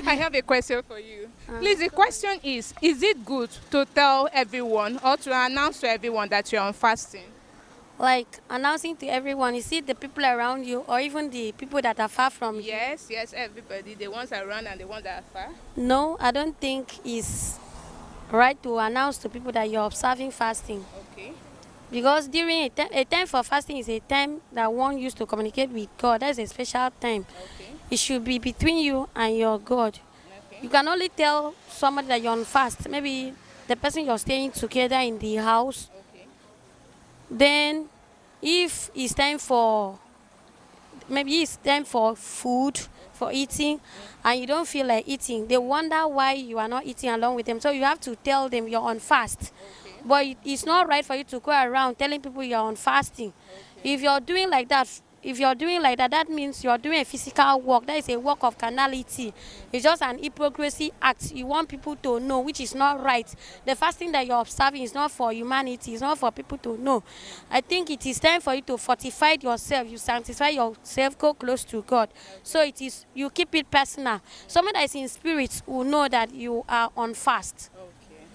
I have a question for you. Please, the question is it good to tell everyone or to announce to everyone that you're on fasting? Like announcing to everyone, is it the people around you or even the people that are far from you? Yes, everybody. The ones around and the ones that are far. No, I don't think it's right to announce to people that you're observing fasting. Okay. Because during a time for fasting is a time that one used to communicate with God. That's a special time. Okay. It should be between you and your God. Okay. You can only tell somebody that you're on fast. Maybe the person you're staying together in the house. Okay. Then if it's time for food, for eating, and you don't feel like eating, they wonder why you are not eating along with them. So you have to tell them you're on fast. Okay. But it's not right for you to go around telling people you're on fasting. Okay. If you're doing like that, that means you're doing a physical work. That is a work of carnality. It's just an hypocrisy act. You want people to know, which is not right. The fasting that you're observing is not for humanity. It's not for people to know. I think it is time for you to fortify yourself. You sanctify yourself, go close to God. So you keep it personal. Someone that is in spirit will know that you are on fast.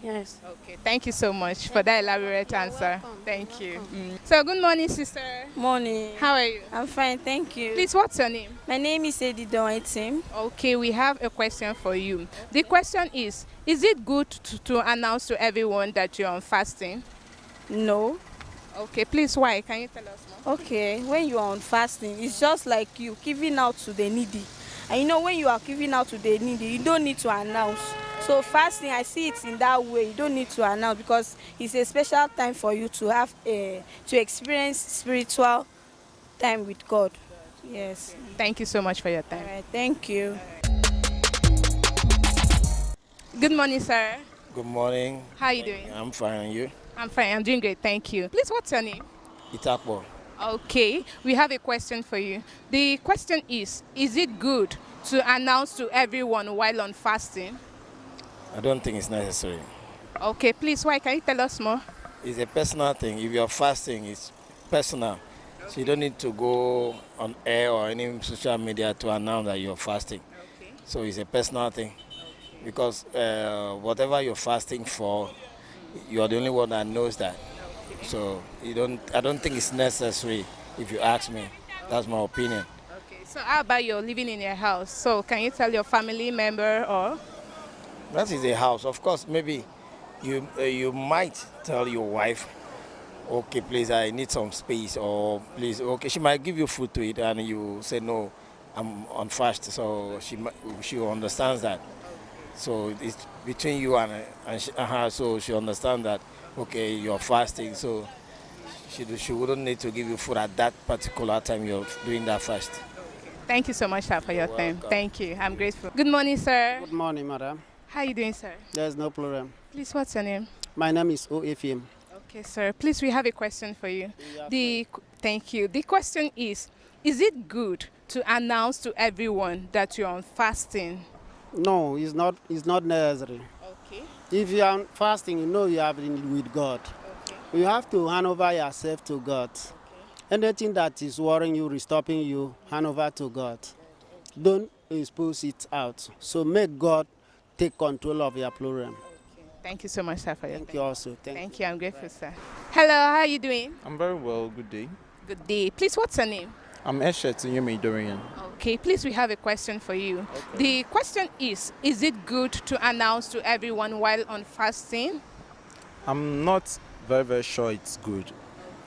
Yes. Okay, thank you so much for that elaborate answer. Thank you. So, good morning, sister. Morning. How are you? I'm fine, thank you. Please, what's your name? My name is Edido Itim. Okay, we have a question for you. The question is it good to announce to everyone that you're on fasting? No. Okay, please, why? Can you tell us more? Okay, when you are on fasting, it's just like you giving out to the needy. And you know, when you are giving out to the needy, you don't need to announce. So fasting, I see it in that way. You don't need to announce because it's a special time for you to have to experience spiritual time with God. Yes. Thank you so much for your time. All right, thank you. Good morning, sir. Good morning. How are you doing? I'm fine, and you? I'm fine. I'm doing great. Thank you. Please, what's your name? Itakpo. Okay, we have a question for you. The question is it good to announce to everyone while on fasting? I don't think it's necessary. Okay, please, why? Can you tell us more? It's a personal thing. If you're fasting, it's personal. So you don't need to go on air or any social media to announce that you're fasting. Okay. So it's a personal thing. Because whatever you're fasting for, you're the only one that knows that. So I don't think it's necessary if you ask me. That's my opinion. Okay, so how about you're living in your house? So can you tell your family member or? That is a house. Of course, maybe you might tell your wife, okay, please, I need some space, or please, okay, she might give you food to eat, and you say, no, I'm on fast, so she understands that. So it's between you and her, so she understands that, okay, you're fasting, so she wouldn't need to give you food at that particular time you're doing that fast. Thank you so much, sir, for your time. Thank you. I'm grateful. Good morning, sir. Good morning, madam. How are you doing, sir? There's no problem. Please, what's your name? My name is OFM. Okay, sir. Please, we have a question for you. Thank you. The question is it good to announce to everyone that you're on fasting? No, it's not necessary. Okay. If you are fasting, you know you have been with God. Okay. You have to hand over yourself to God. Okay. Anything that is worrying you, stopping you, hand over to God. Don't expose it out. So make God take control of your program. Okay. Thank you so much, sir, for your time. Thank you also. Thank you. I'm grateful, sir. Hello, how are you doing? I'm very well. Good day. Good day. Please, what's your name? I'm Eshet Yumi Dorian. Okay, please, we have a question for you. Okay. The question is it good to announce to everyone while on fasting? I'm not very sure it's good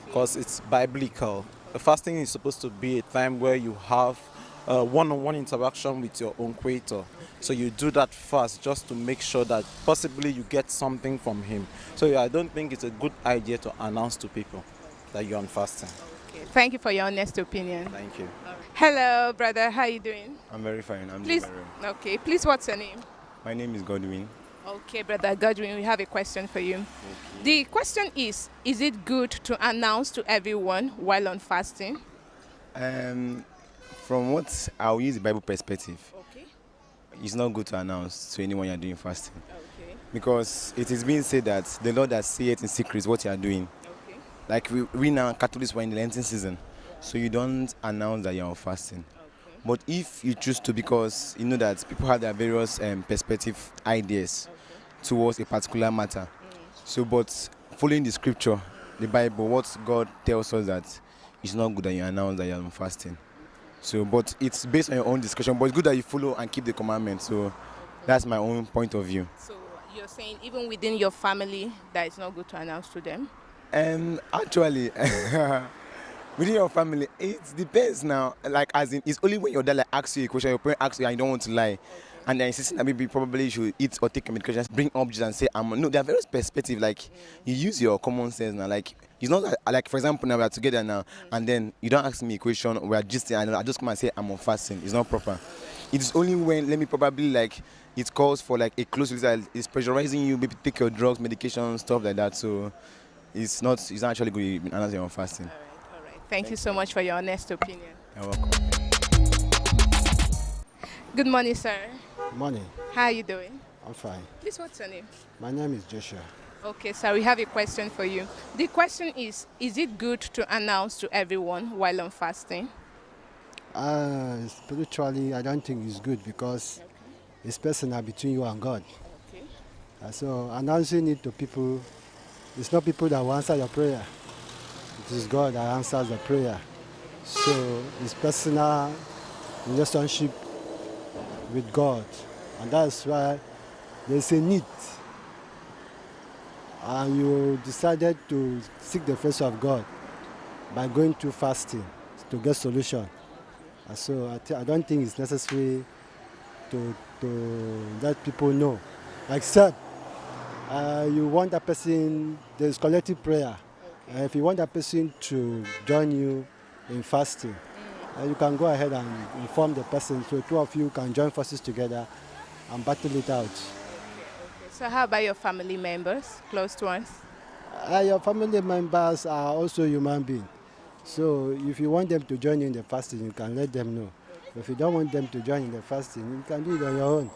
because it's biblical. The fasting is supposed to be a time where you have one-on-one interaction with your own creator. So you do that first just to make sure that possibly you get something from him. So yeah, I don't think it's a good idea to announce to people that you're on fasting. Okay. Thank you for your honest opinion. Thank you. Hello, brother. How are you doing? I'm very fine. I'm Please. doing very well. Okay. Please, what's your name? My name is Godwin. Okay, brother Godwin, we have a question for you. The question is it good to announce to everyone while on fasting? From what I'll use the Bible perspective, Okay. it's not good to announce to anyone you're doing fasting. Okay. Because it is being said that the Lord that seeth in secret is what you are doing. Okay. Like we now Catholics were in the Lenten season, so you don't announce that you're on fasting. Okay. But if you choose to, because you know that people have their various perspective ideas towards a particular matter. So, but following the scripture, the Bible, what God tells us that it's not good that you announce that you're on fasting. So, but it's based on your own discussion. But it's good that you follow and keep the commandments. So, that's my own point of view. So you're saying even within your family that it's not good to announce to them? Actually, within your family, it depends now. Like, as in, it's only when your dad like asks you a question, your parent asks you, and you don't want to lie, and they're insisting that maybe probably you should eat or take a medication. Bring up Jesus and say, no. There are various perspectives. Like, you use your common sense now. Like, it's not like for example, now we are together now, and then you don't ask me a question. We are just, and I just come and say I'm on fasting. It's not proper. It is only when, let me probably like, it calls for like a close visit. It's pressurizing you, maybe take your drugs, medication, stuff like that. So it's not actually good unless you're on fasting. All right. Thank you so much for your honest opinion. You're welcome. Good morning, sir. Morning. How are you doing? I'm fine. Please, what's your name? My name is Joshua. Okay, sir, we have a question for you. The question is it good to announce to everyone while on fasting? Spiritually, I don't think it's good because it's personal between you and God. Okay. So announcing it to people, it's not people that will answer your prayer. It is God that answers the prayer. So it's personal relationship with God. And that's why there's a need. And you decided to seek the face of God by going through fasting to get solution. And so I don't think it's necessary to let people know. Except you want that person, there's collective prayer. If you want that person to join you in fasting, you can go ahead and inform the person so two of you can join forces together and battle it out. So how about your family members, close ones? Your family members are also human beings. So if you want them to join you in the fasting, you can let them know. If you don't want them to join in the fasting, you can do it on your own.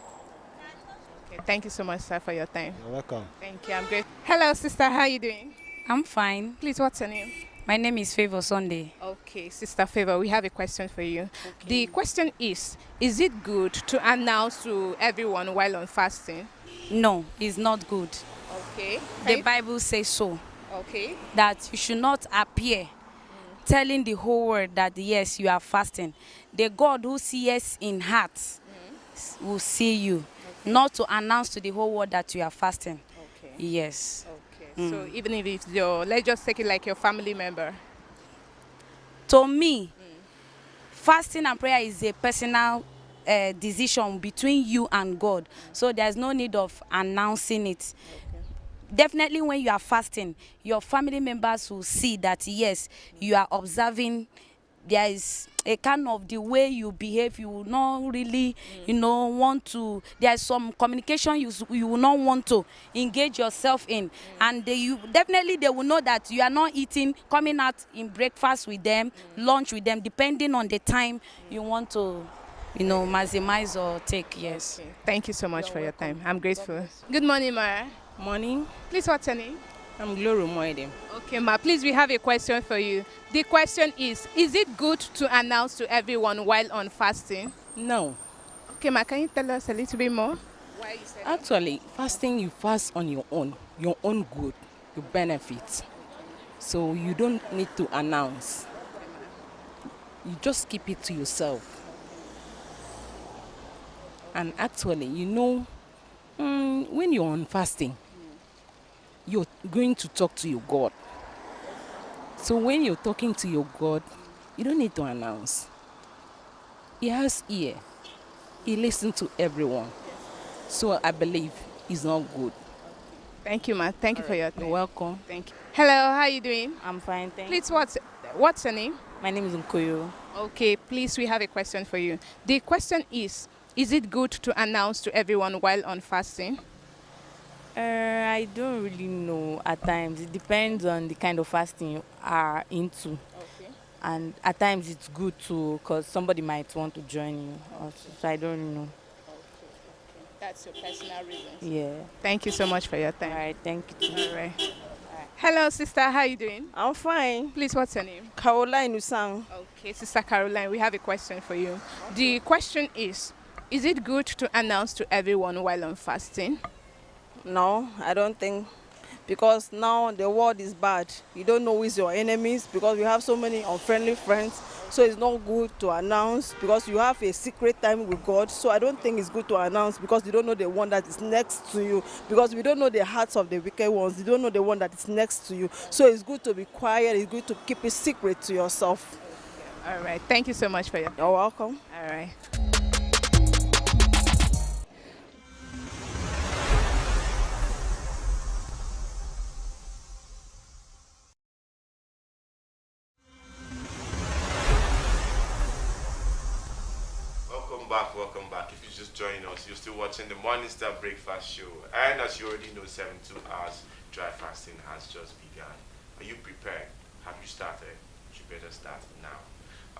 Okay, thank you so much, sir, for your time. You're welcome. Thank you, I'm great. Hello, sister, how are you doing? I'm fine. Please, what's your name? My name is Favor Sunday. Okay, Sister Favor, we have a question for you. Okay. The question is it good to announce to everyone while on fasting? No, it's not good. Okay. The Bible says so. Okay. That you should not appear telling the whole world that yes, you are fasting. The God who sees in hearts will see you. Okay. Not to announce to the whole world that you are fasting. Okay. Yes. Okay. So even if it's let's just take it like your family member. To me, fasting and prayer is a personal decision between you and God. So there's no need of announcing it. Okay. Definitely when you are fasting, your family members will see that yes, you are observing. There is a kind of the way you behave, you will not really, want to, there's some communication you will not want to engage yourself in. And they will know that you are not eating, coming out in breakfast with them, lunch with them, depending on the time you want to, maximize or take, yes. Okay. Thank you so much for your time. I'm grateful. Good morning, Mara. Morning. Please, what's your name? I'm Glory Moedem. Okay, Ma, please, we have a question for you. The question is it good to announce to everyone while on fasting? No. Okay, Ma, can you tell us a little bit more? Why you said Actually, fasting, you fast on your own good, your benefit. So you don't need to announce. You just keep it to yourself. And actually, when you're on fasting, you're going to talk to your God. So when you're talking to your God, you don't need to announce. he has ear. He listens to everyone. So I believe it's not good. Thank you, ma. Thank you for your time. You're welcome. Thank you. Hello, how are you doing? I'm fine, thank Please, you. what's your name? My name is Nkoyo. Okay, please, we have a question for you. The question is it good to announce to everyone while on fasting? I don't really know at times. It depends on the kind of fasting you are into. Okay. And at times it's good to, because somebody might want to join you also. So I don't know. That's your personal reason. Yeah. Thank you so much for your time. All right, thank you too. All right. Hello, sister. How are you doing? I'm fine. Please, what's your name? Caroline Usang. Okay, Sister Caroline, we have a question for you. The question is it good to announce to everyone while on fasting? No, I don't think. Because now the world is bad. You don't know who is your enemies because we have so many unfriendly friends. So it's not good to announce because you have a secret time with God. So I don't think it's good to announce because you don't know the one that is next to you. Because we don't know the hearts of the wicked ones. You don't know the one that is next to you. So it's good to be quiet. It's good to keep it secret to yourself. All right. Thank you so much for your time. You're welcome. All right. Welcome back. If you just joined us, you're still watching the Morning Star Breakfast Show. And as you already know, 72 hours dry fasting has just begun. Are you prepared? Have you started? You better start now.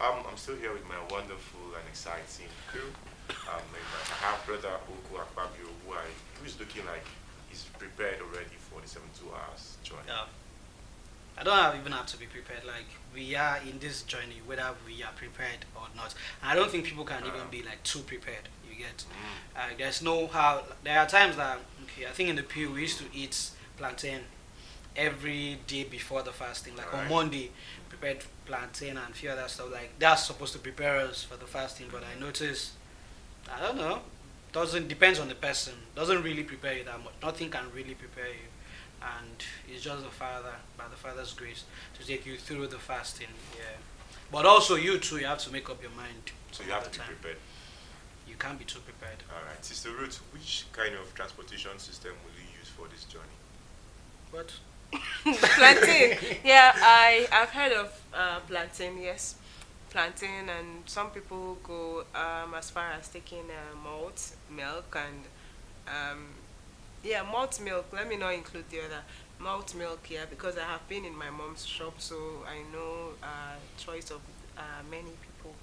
I'm still here with my wonderful and exciting crew. I have Brother Oku Akpabio, who is looking like he's prepared already for the 72 hours journey. Yeah. I don't even have to be prepared. Like, we are in this journey, whether we are prepared or not. And I don't think people can even be like too prepared. You get? There's no how. There are times that I think in the pew we used to eat plantain every day before the fasting. Like on Monday, prepared plantain and a few other stuff. Like that's supposed to prepare us for the fasting. But I noticed, I don't know. Depends on the person. Doesn't really prepare you that much. Nothing can really prepare you. And it's just the Father, by the Father's grace, to take you through the fasting. Yeah. But also you too, you have to make up your mind. So you have to be prepared. You can't be too prepared. Alright. Sister Ruth, which kind of transportation system will you use for this journey? What? Plantain. Yeah, I've heard of plantain, yes. Plantain, and some people go as far as taking malt, milk, and yeah, malt milk. Let me not include the other. Malt milk, yeah, because I have been in my mom's shop, so I know choice of many people.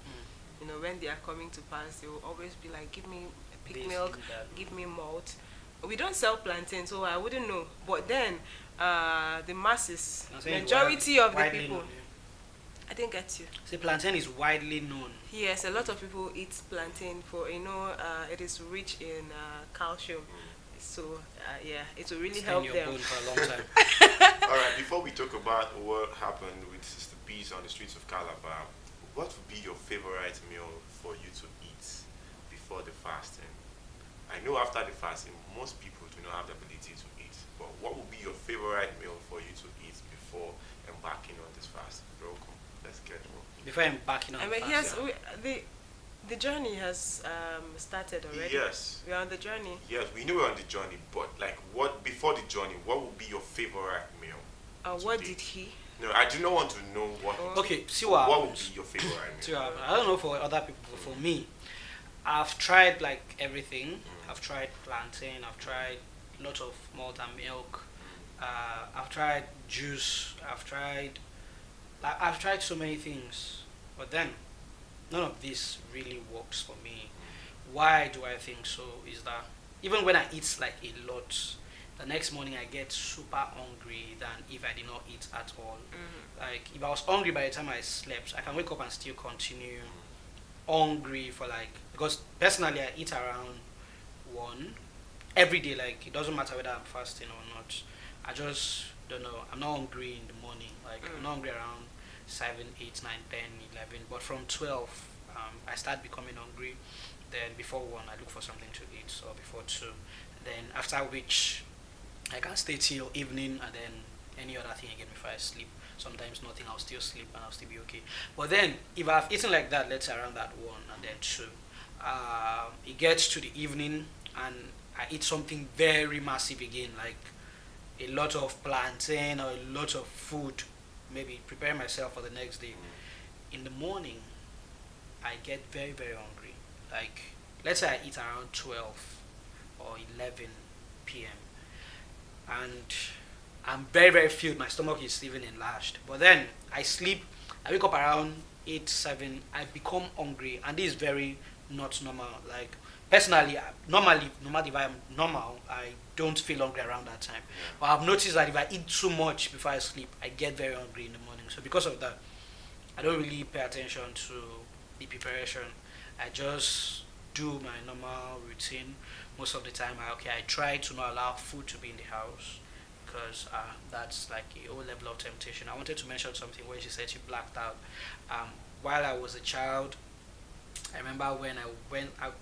You know, when they are coming to pass, they will always be like, give me pig milk, give me malt. We don't sell plantain, so I wouldn't know. But then, the masses, majority of the people, known, I didn't get you. See, plantain is widely known. Yes, a lot of people eat plantain for, you know, it is rich in calcium. So, yeah, it will really help them. Bone for a long time. Alright, before we talk about what happened with Sister Peace on the streets of Calabar, what would be your favorite meal for you to eat before the fasting? I know after the fasting, most people do not have the ability to eat, but what would be your favorite meal for you to eat before embarking on this fast? Broken. Let's get more. Before embarking on the fast. Yes, the journey has started already. Yes. We are on the journey. Yes, we know we're on the journey, but like what before the journey, what would be your favorite meal? What did he? No, I do not want to know what. Okay, see what would be your favorite meal? I don't know for other people, but for me, I've tried like everything. I've tried plantain. I've tried lots of malt and milk. I've tried juice. I've tried so many things, but then none of this really works for me. Why do I think so? Is that even when I eat like a lot, the next morning I get super hungry than if I did not eat at all. Like if I was hungry by the time I slept, I can wake up and still continue hungry for like, because personally I eat around 1 every day. Like it doesn't matter whether I'm fasting or not. I just don't know. I'm not hungry in the morning. Like I'm not hungry around 7, 8, 9, 10, 11. But from 12, I start becoming hungry. Then before 1, I look for something to eat. So before 2, then after which I can stay till evening and then any other thing again before I sleep. Sometimes nothing, I'll still sleep and I'll still be okay. But then if I've eaten like that, let's say around that 1 and then 2, it gets to the evening and I eat something very massive again, like a lot of plantain or a lot of food, maybe preparing myself for the next day. In the morning, I get very, very hungry. Like, let's say I eat around 12 or 11 p.m. and I'm very, very filled. My stomach is even enlarged. But then I sleep, I wake up around 8, 7, I become hungry, and this is very not normal. Like, personally, normally if I'm normal, I don't feel hungry around that time. But I've noticed that if I eat too much before I sleep, I get very hungry in the morning. So because of that, I don't really pay attention to the preparation. I just do my normal routine. Most of the time, I try to not allow food to be in the house, because that's like a whole level of temptation. I wanted to mention something where she said she blacked out. While I was a child, I remember when I went out.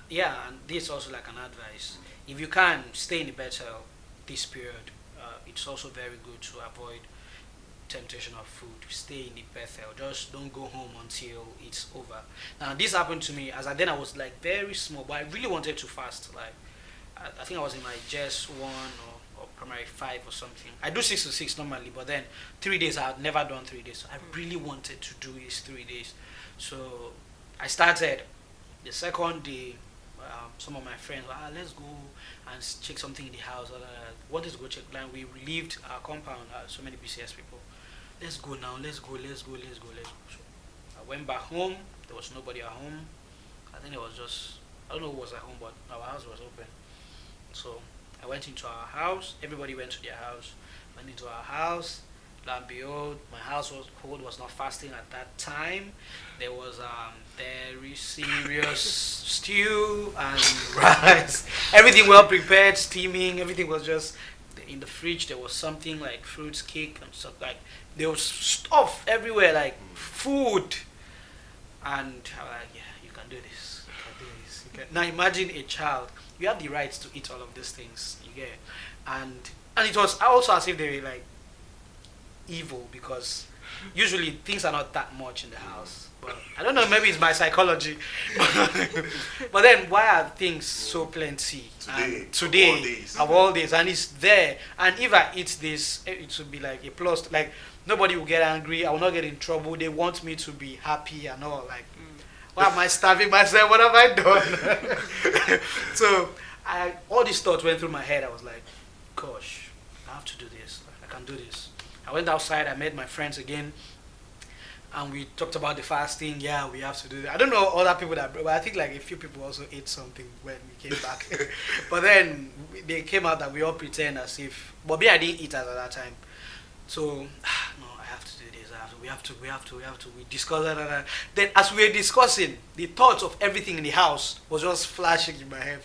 Yeah, and this is also like an advice. If you can stay in the Bethel this period, it's also very good to avoid temptation of food. Stay in the Bethel. Just don't go home until it's over. Now this happened to me as I was like very small, but I really wanted to fast. Like I think I was in my JS1 or primary 5 or something. I do 6 to 6 normally, but then 3 days I had never done 3 days. So I really wanted to do these 3 days. So I started. The second day, some of my friends, let's go and check something in the house. Wanted to go check. Like we relieved our compound. So many BCS people. Let's go now. Let's go. So I went back home. There was nobody at home. I think it was just, I don't know who was at home, but our house was open. So I went into our house. Everybody went to their house. Went into our house. Lo and behold, my household was not fasting at that time. There was very serious stew and rice. Everything well prepared, steaming. Everything was just in the fridge. There was something like fruits, cake, and stuff like. There was stuff everywhere, like food. And I was like, yeah, you can do this. You can do this. You can. Now imagine a child. You have the right to eat all of these things. You get, and it was also as if they were like evil, because usually things are not that much in the house. But I don't know, maybe it's my psychology. But then why are things so plenty? Today of all days, and it's there. And if I eat this, it should be like a plus. Like nobody will get angry. I will not get in trouble. They want me to be happy and all. Like, why am I starving myself? What have I done? So all these thoughts went through my head. I was like, gosh, I have to do this. I can do this. I went outside, I met my friends again, and we talked about the fasting. Yeah, we have to do that. I don't know other people but I think like a few people also ate something when we came back. But then they came out that we all pretend as if, but me, I didn't eat at that time. So, no, I have to do this, we have to, we discussed that. Then as we were discussing, the thoughts of everything in the house was just flashing in my head.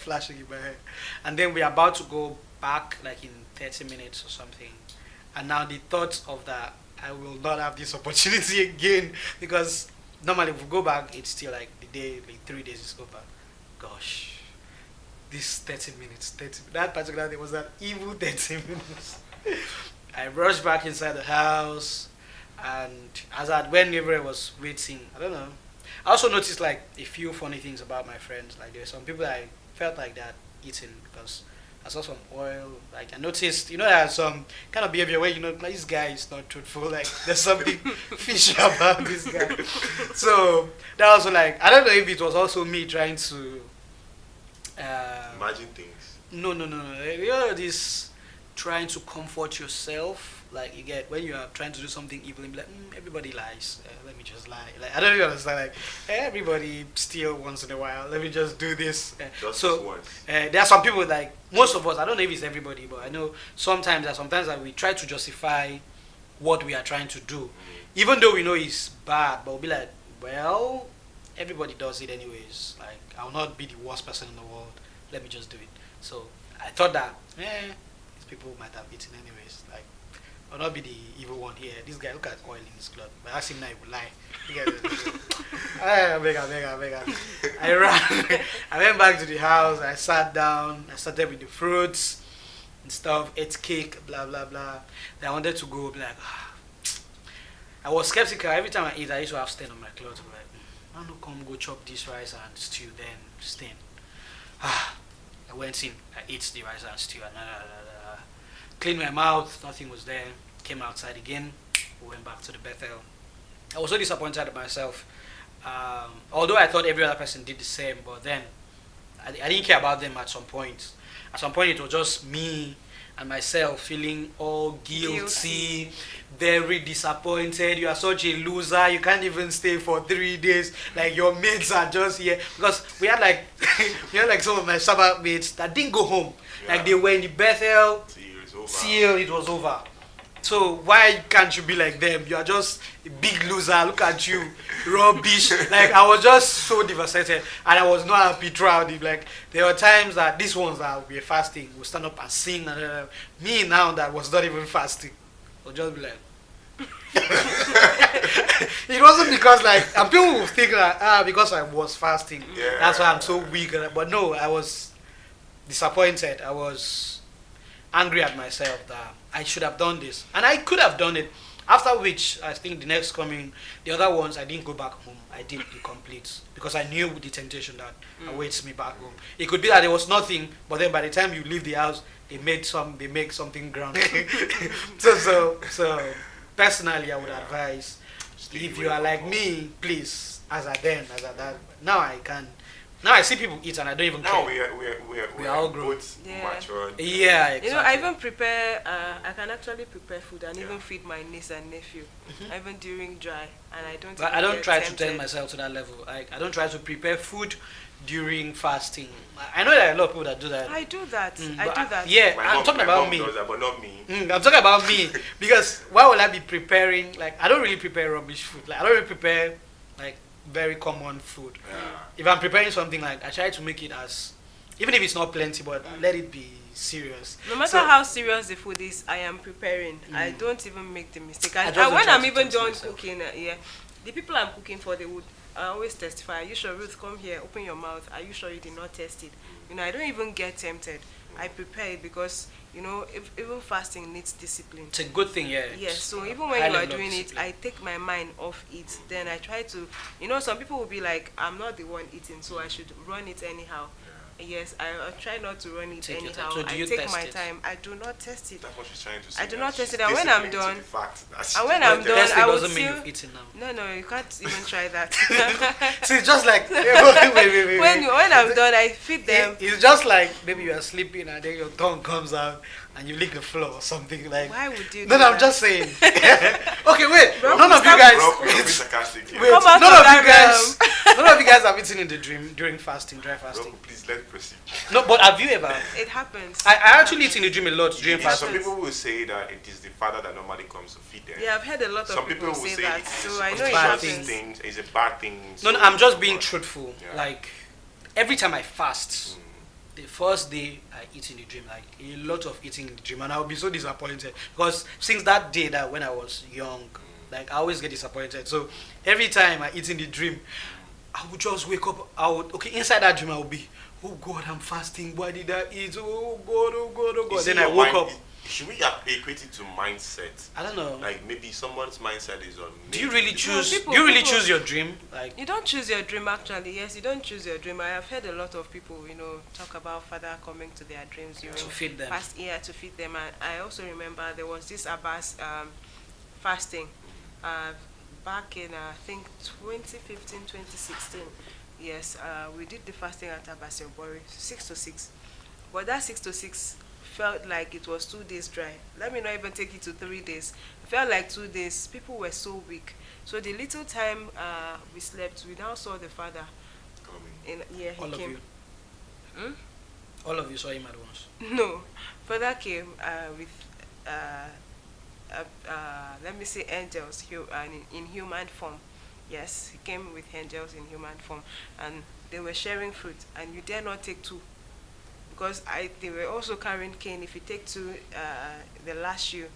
And then we are about to go back like in 30 minutes or something. And now the thoughts of that, I will not have this opportunity again, because normally if we go back, it's still like the day, like 3 days is over. Gosh, this 30 minutes, that particular day was an evil 30 minutes. I rushed back inside the house, and when everyone was waiting, I don't know. I also noticed like a few funny things about my friends. Like there were some people that I felt like that eating, because I saw some oil. Like I noticed, there's some kind of behavior where like, this guy is not truthful. Like there's something fishy about this guy. So that was like, I don't know if it was also me trying to imagine things. No. This trying to comfort yourself. Like you get when you are trying to do something evil and be like, everybody lies. Let me just lie. Like I don't even understand. Like everybody steal once in a while. Let me just do this. There are some people like most of us. I don't know if it's everybody, but I know sometimes that we try to justify what we are trying to do, even though we know it's bad. But we'll be like, well, everybody does it anyways. Like I'll not be the worst person in the world. Let me just do it. So I thought that these people might have eaten anyways. Like. I'll not be the evil one here. This guy, look at oil in his cloth. But I asked him now, he will lie. I beg. I ran. I went back to the house. I sat down. I started with the fruits. and stuff, ate cake, blah blah blah. Then I wanted to go, be like, I was skeptical. Every time I eat, I used to have stain on my clothes. I'm like, I don't come go chop this rice and stew, then stain. I went in, I ate the rice and stew, and cleaned my mouth, nothing was there. Came outside again, we went back to the Bethel. I was so disappointed at myself. Although I thought every other person did the same, but then I didn't care about them at some point. At some point, it was just me and myself feeling all guilty, very disappointed. You are such a loser. You can't even stay for 3 days. Like your mates are just here, because we had like some of my Sabbath mates that didn't go home. Yeah. Like they were in the Bethel till it was over. So why can't you be like them? You are just a big loser. Look at you, rubbish. Like I was just so devastated, and I was not happy throughout it. Like there were times that these ones that were fasting would stand up and sing, and me now that was not even fasting would just be like. It wasn't because like, and people would think that because I was fasting, that's why I'm so weak. But no, I was disappointed. I was angry at myself that I should have done this, and I could have done it. After which, I think the other ones, I didn't go back home. I did the complete, because I knew the temptation that awaits me back home. It could be that there was nothing, but then by the time you leave the house, they make something ground. so personally, I would advise, if you are like me, please, as at that. Now I can. Now I see people eat and I don't even care. Now we are all grown. Matured. Yeah, exactly. You know, I even prepare, I can actually prepare food and even feed my niece and nephew, even during dry, and I don't. But I don't try to tell myself to that level. I don't try to prepare food during fasting. I know there are a lot of people that do that. I do that. I do that. Yeah, I'm talking about me. Does that, but not me. I'm talking about me, because why would I be preparing? Like I don't really prepare rubbish food. Like I don't really prepare like very common food. If I'm preparing something, like I try to make it as, even if it's not plenty, but let it be serious. No matter how serious the food is, I am preparing. I don't even make the mistake. And when I'm even done cooking, the people I'm cooking for, they would always testify. Are you sure, Ruth? Come here, open your mouth. Are you sure you did not test it? You know, I don't even get tempted. I prepare it because, you know, even fasting needs discipline. It's a good thing, yeah. Yes, so even when you are doing it, I take my mind off it. Then I try to, you know, some people will be like, I'm not the one eating, so I should run it anyhow. Yes, I try not to run it anyhow. So do you I take test my it? time. I do not test it. That's what she's trying to say. I do not test it. And when I'm done, Testing I will doesn't mean still. you've eaten now. No, you can't even try that. See, it's just like wait. When I'm done, I feed them. It's just like maybe you are sleeping and then your tongue comes out and you lick the floor or something like. Why would you? No, do I'm that? just saying. Okay, wait. Bro, none of you guys. None of you guys have eaten in the dream during fasting, dry fasting. Please let's proceed. No, but have you ever? It happens. I actually eat in the dream a lot during fasting. Some people will say that it is the father that normally comes to feed them. Yeah, I've heard a lot of people will say say that. it So is I know it bad happens. thing. It's a bad thing. No, I'm just being truthful. Yeah. Like every time I fast, the first day I eat in the dream, like a lot of eating in the dream, and I'll be so disappointed because since that day that when I was young, like I always get disappointed. So every time I eat in the dream, I would just wake up. Inside that dream I would be, oh God, I'm fasting. Why did I eat? Oh God. Then I woke up. Should we equate it to mindset? I don't know. Like maybe someone's mindset is on. Do you really choose? Do you really choose your dream? Like you don't choose your dream actually. Yes, you don't choose your dream. I have heard a lot of people, you know, talk about father coming to their dreams during to feed them. To feed them. And I also remember there was this Abbas fasting back in I think 2015, 2016. Yes, we did the fasting at Abbas Yobori, 6 to 6. But that 6 to 6 felt like it was 2 days dry. Let me not even take it to 3 days. It felt like 2 days. People were so weak. So the little time we slept, we now saw the father. He all came. Of you. All of you saw him at once. No, father came with let me say angels in human form. Yes, he came with angels in human form, and they were sharing fruit, and you dare not take 2. Because they were also carrying cane. If you take 2, they lash you.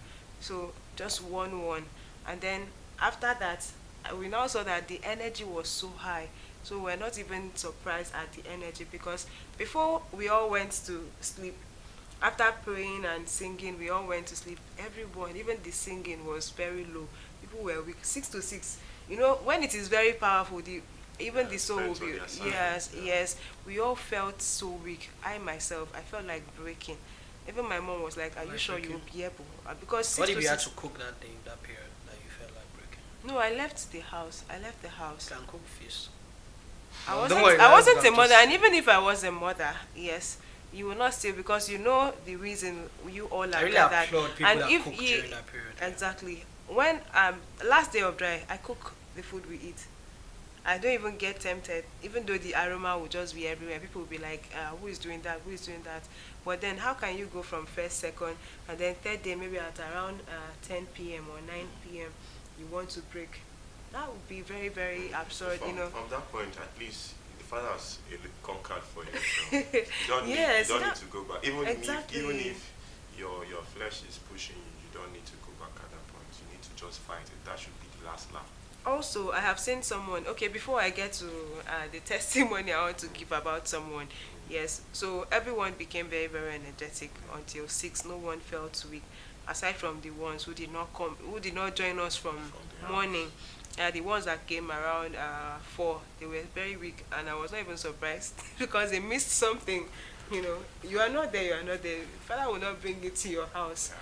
So just one. And then after that, we now saw that the energy was so high. So we're not even surprised at the energy, because before we all went to sleep, After praying and singing, we all went to sleep. Everyone, even the singing was very low. People were weak. 6 to 6. You know, when it is very powerful, even the soul will be. Yes. We all felt so weak. I myself, I felt like breaking. Even my mom was like, "Are you sure you will be able?" Because What if you had to cook that day, that period, that you felt like breaking? No, I left the house. You can cook fish. I wasn't a mother, and even if I was a mother, yes, you will not stay because you know the reason you all are I really gathered. applaud people And that if cook you during that period. exactly when last day of dry, I cook the food we eat. I don't even get tempted, even though the aroma will just be everywhere. People will be like, "Who is doing that? Who is doing that?" But then, how can you go from first, second, and then third day, maybe at around 10 p.m. or 9 p.m. you want to break? That would be very, very absurd, you know. From that point, at least the Father has conquered for you. So you don't, Yes, need, you don't that- need to go back. Even exactly. even if your flesh is pushing you, you don't need to go back at that point. You need to just fight it. That should be the last lap. Also, I have seen someone, okay, before I get to the testimony I want to give about someone, yes, so everyone became very, very energetic until 6. No one felt weak, aside from the ones who did not come, who did not join us from morning. The ones that came around 4, they were very weak, and I was not even surprised because they missed something. You know, you are not there. Father will not bring it to your house.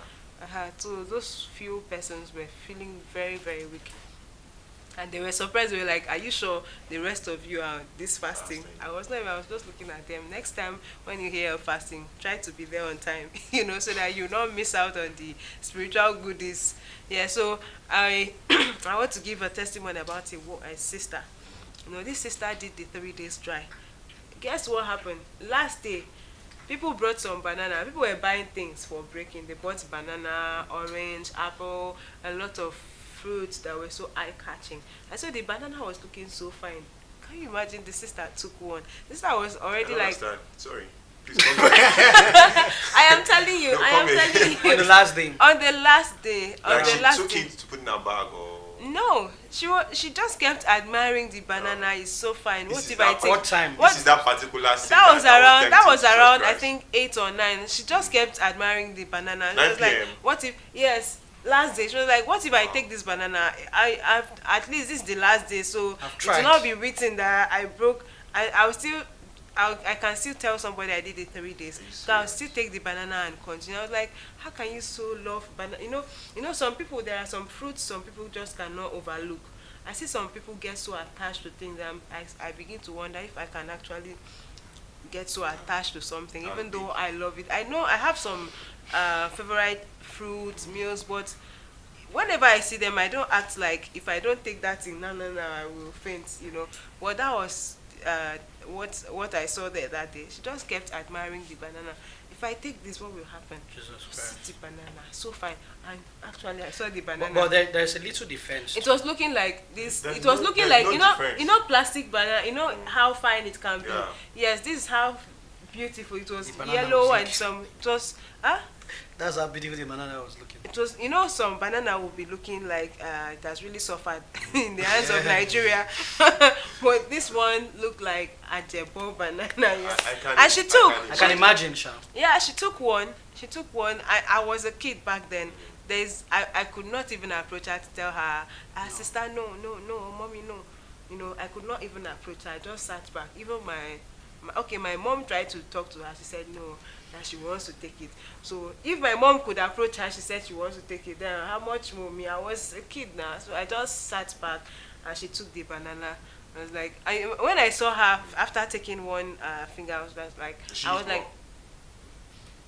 So those few persons were feeling very, very weak. And they were surprised. They were like, "Are you sure the rest of you are this fasting?" I was not. I was just looking at them. Next time when you hear fasting, try to be there on time, you know, so that you don't miss out on the spiritual goodies. Yeah. So I want to give a testimony about a sister. You know, this sister did the 3 days dry. Guess what happened? Last day, people brought some banana. People were buying things for breaking. They bought banana, orange, apple, a lot of fruits that were so eye-catching. I saw the banana was looking so fine. Can you imagine the sister took one? The sister was already I like... understand. Sorry. Please come back. I am telling you. No, I am come here. telling you. On the last day. On the last day. On Like the she last took day. it to put in her bag or... No, she just kept admiring the banana. It's so fine. What if I take? What time? This is that particular scene That was around. That was Jesus around. I Christ. think 8 or 9. She just kept admiring the banana. She 9 was like, PM. "What if?" Yes, last day. She was like, "What if I take this banana? I've at least this is the last day, so it tried. will not be written that I broke. I will still." I can still tell somebody I did it 3 days. So I'll still take the banana and continue. I was like, how can you so love banana? You know, some people, there are some fruits some people just cannot overlook. I see some people get so attached to things that I begin to wonder if I can actually get so attached to something, even though I love it. I know I have some favorite fruits, meals, but whenever I see them, I don't act like if I don't take that thing, no, I will faint, you know. But that was what I saw there that day. She just kept admiring the banana. If I take this, what will happen? Jesus See Christ. the banana, so fine. And actually, I saw the banana. But there's a little defense. It was looking like this. There's It was no- looking there's like no difference. you know plastic banana. You know how fine it can be. Yeah. Yes, this is how beautiful it was. The banana Yellow was and like- some. It was That's how beautiful the banana was looking. It was, you know, some banana will be looking like it has really suffered in the hands of Nigeria. But this one looked like a jebo banana. Yeah. And she took. I can imagine, Sha. Yeah, she took one. She took one. I was a kid back then. I could not even approach her to tell her, sister, no, mommy, no. You know, I could not even approach her. I just sat back. Even my mom tried to talk to her. She said no, that she wants to take it. So if my mom could approach her, she said she wants to take it. Then how much more me? I was a kid now, so I just sat back, and she took the banana. I was like, when I saw her after taking one finger, I was just like,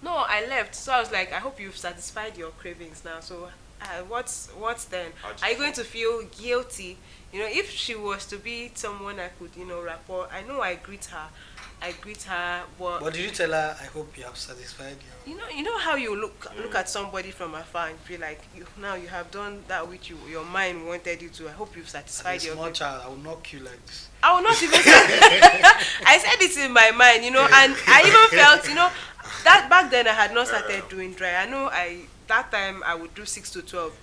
no, I left. So I was like, I hope you've satisfied your cravings now. So what's then? Are you going to feel guilty? You know, if she was to be someone I could, rapport, I know I greet her, But did you tell her, I hope you have satisfied your... You know how you look at somebody from afar and feel like now you have done that which your mind wanted you to. I hope you've satisfied your small child. I will knock you like this. I will not even say I said it in my mind, and I even felt, that back then I had not started doing dry. I know that time I would do 6 to 12.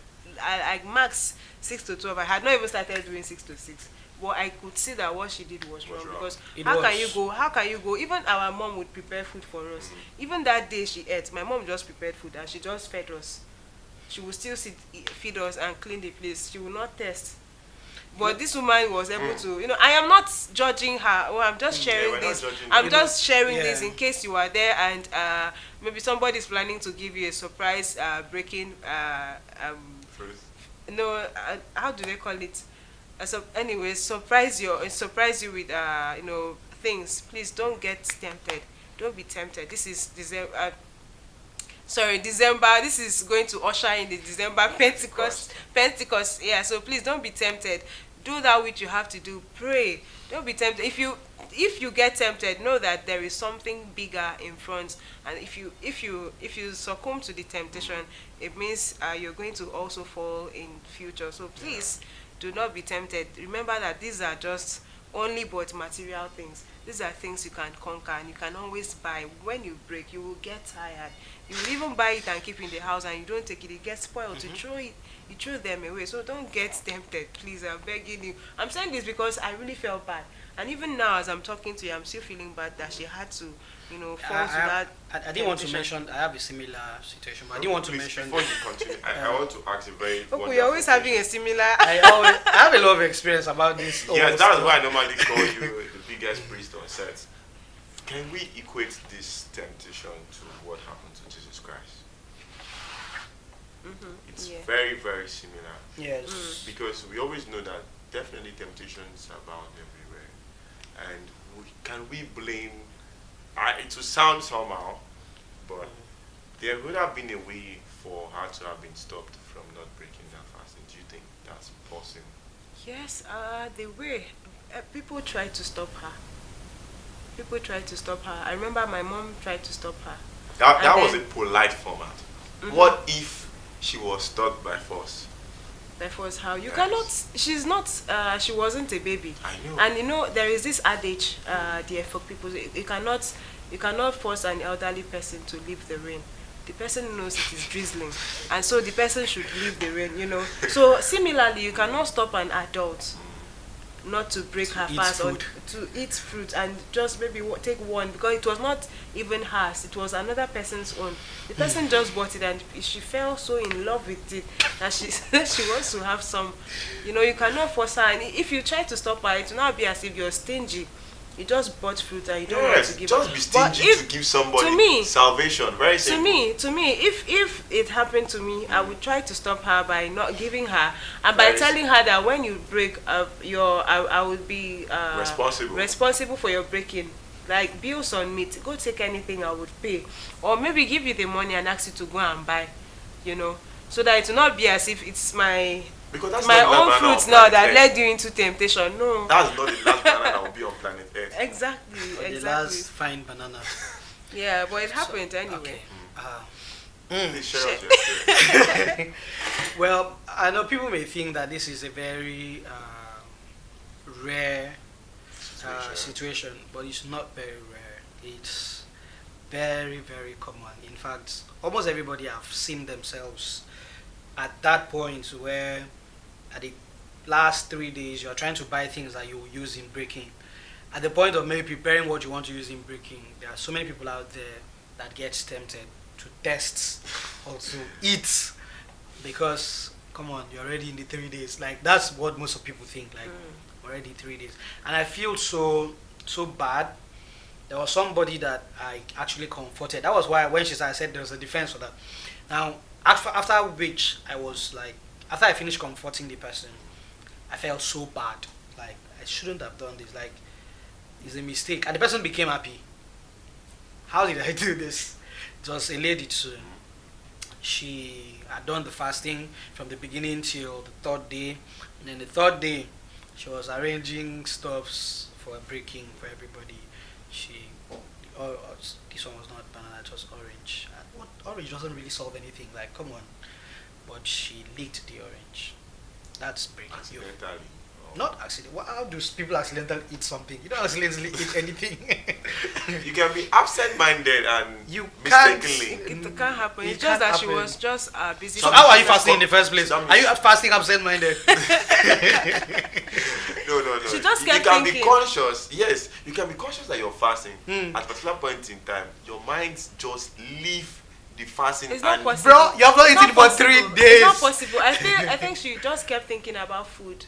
I max 6 to 12. I had not even started doing 6 to 6. But I could see that what she did was wrong, because It how can was. you go? How can you go? Even our mom would prepare food for us. Even that day she ate, my mom just prepared food and she just fed us. She would still feed us and clean the place. She will not test. But this woman was able to, I am not judging her. Well, I'm just sharing we're not this. judging I'm you. just sharing Yeah. this in case you are there and maybe somebody is planning to give you a surprise breaking. How do they call it? Anyways, surprise you with things. Please don't get tempted. Don't be tempted. This is December. December. This is going to usher in the December Pentecost. Yeah. So please don't be tempted. Do that which you have to do. Pray. Don't be tempted. If you get tempted, know that there is something bigger in front. And if you succumb to the temptation, it means you're going to also fall in future. So please do not be tempted. Remember that these are just only but material things. These are things you can conquer and you can always buy. When you break, you will get tired. You will even buy it and keep in the house and you don't take it. It gets spoiled. You throw them away. So don't get tempted, please. I'm begging you. I'm saying this because I really felt bad. And even now, as I'm talking to you, I'm still feeling bad that she had to, fall to that. I didn't want to mention, I have a similar situation, but I didn't want to mention. Before you continue, I want to ask a very Okay, you're always having a similar. I have a lot of experience about this. Yes, that's why I normally call you the biggest priest on set. Can we equate this temptation to what happened to Jesus Christ? It's very, very similar. Yes. Because we always know that definitely temptations are abound everywhere. And can we blame, it will sound somehow, but there would have been a way for her to have been stopped from not breaking that fasting. Do you think that's possible? Yes, the way people tried to stop her. I remember my mom tried to stop her. That was a polite format. What if she was stopped by force? By force how? You cannot, she's not, she wasn't a baby. I know. And there is this adage, dear for people, you cannot force an elderly person to leave the rain. The person knows it is drizzling, and so the person should leave the rain, So similarly, you cannot stop an adult not to break her fast or to eat fruit and just maybe take one, because it was not even hers, it was another person's own. The person just bought it and she fell so in love with it that she she wants to have some. You cannot force her, and if you try to stop her, it will not be as if you're stingy. You just bought fruit and you don't want to give just her. be stingy to give somebody salvation. Very simple. To me, if it happened to me, I would try to stop her by not giving her, and by telling her that when you break I will be responsible for your breaking. Like bills on meat, go take anything, I would pay, or maybe give you the money and ask you to go and buy, so that it will not be as if it's my own fruits now that led you into temptation. No. That's not the last banana that will be on planet Earth. Exactly. The last fine banana. Yeah, but it happened anyway. Please share us your experience. Well, I know people may think that this is a very rare situation, but it's not very rare. It's very, very common. In fact, almost everybody have seen themselves at that point where at the last 3 days you are trying to buy things that you will use in breaking. At the point of maybe preparing what you want to use in breaking, there are so many people out there that get tempted to test or to eat because, come on, you're already in the 3 days. Like, that's what most of people think, like, already 3 days. And I feel so bad. There was somebody that I actually comforted. That was why when she said, I said there was a defense for that. Now, after which I was like, after I finished comforting the person, I felt so bad. Like, I shouldn't have done this. Like, it's a mistake. And the person became happy. How did I do this? It was a lady too. She had done the fasting from the beginning till the third day. And then the third day, she was arranging stuffs for a breaking for everybody. This one was not banana, it was orange. Orange doesn't really solve anything, like, come on. But she licked the orange. That's breaking. Accidentally. Not accidentally. How do people accidentally eat something? You don't accidentally eat anything. You can be absent-minded and you mistakenly. It can't happen. It's just that she was just busy. So how are you fasting in the first place? Are you fasting absent-minded? No. She just You kept can thinking. be conscious. Yes, you can be conscious that you're fasting. Hmm. At a particular point in time, your mind just leave the fasting. It's not and possible. Bro, you have not It's eaten for 3 possible. days. It's not possible. I think she just kept thinking about food.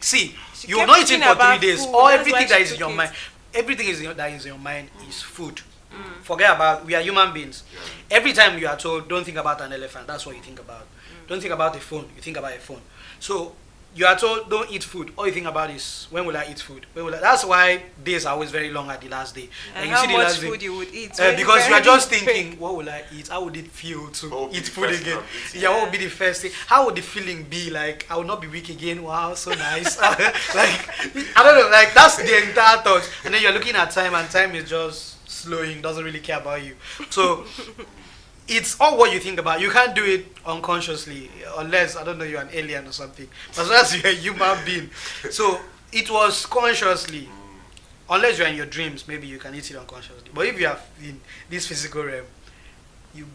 See, She you have kept not eaten thinking for 3 about days. food. All That's everything why that she is in took your it. mind, everything that is in your mind is food. Forget about, we are human beings. Every time you are told, don't think about an elephant, that's what you think about. Don't think about a phone, you think about a phone. So you are told, don't eat food. All you think about is, when will I eat food? That's why days are always very long at the last day. And you how see the much last food day, you would eat. because you are Very just quick. thinking, what will I eat? How would it feel to eat the food first again? time eating? Yeah, what would be the first thing? How would the feeling be? Like, I will not be weak again. Wow, so nice. Like, I don't know. Like, that's the entire thought. And then you're looking at time, and time is just slowing. Doesn't really care about you. So it's all what you think about. You can't do it unconsciously, unless, I don't know, you're an alien or something. But as long as you're a human being. So it was consciously. Unless you're in your dreams, maybe you can eat it unconsciously. But if you are in this physical realm, you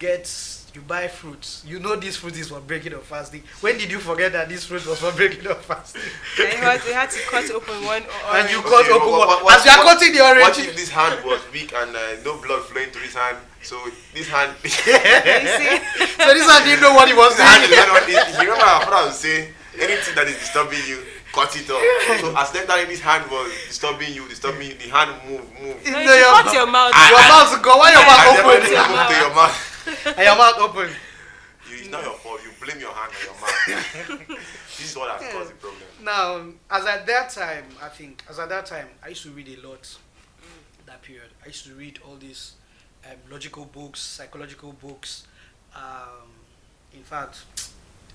buy fruits. You know this fruit is for breaking or fasting. When did you forget that this fruit was for breaking or fasting? And you had to cut open one orange. And you cut open one. As you are cutting the orange. What if this hand was weak and no blood flowing to his hand? So this hand. You see? So this hand didn't know what he was doing. You remember our father would say, anything that is disturbing you, cut it off. So accidentally this hand was disturbing you, the hand move. No, you cut your mouth. Your mouth go. Why your mouth open? To your mouth. And your mouth open. It's not your fault. You blame your hand on your mouth. This is what has caused the problem. Now, as at that time, I used to read a lot. That period, I used to read all these logical books, psychological books. In fact,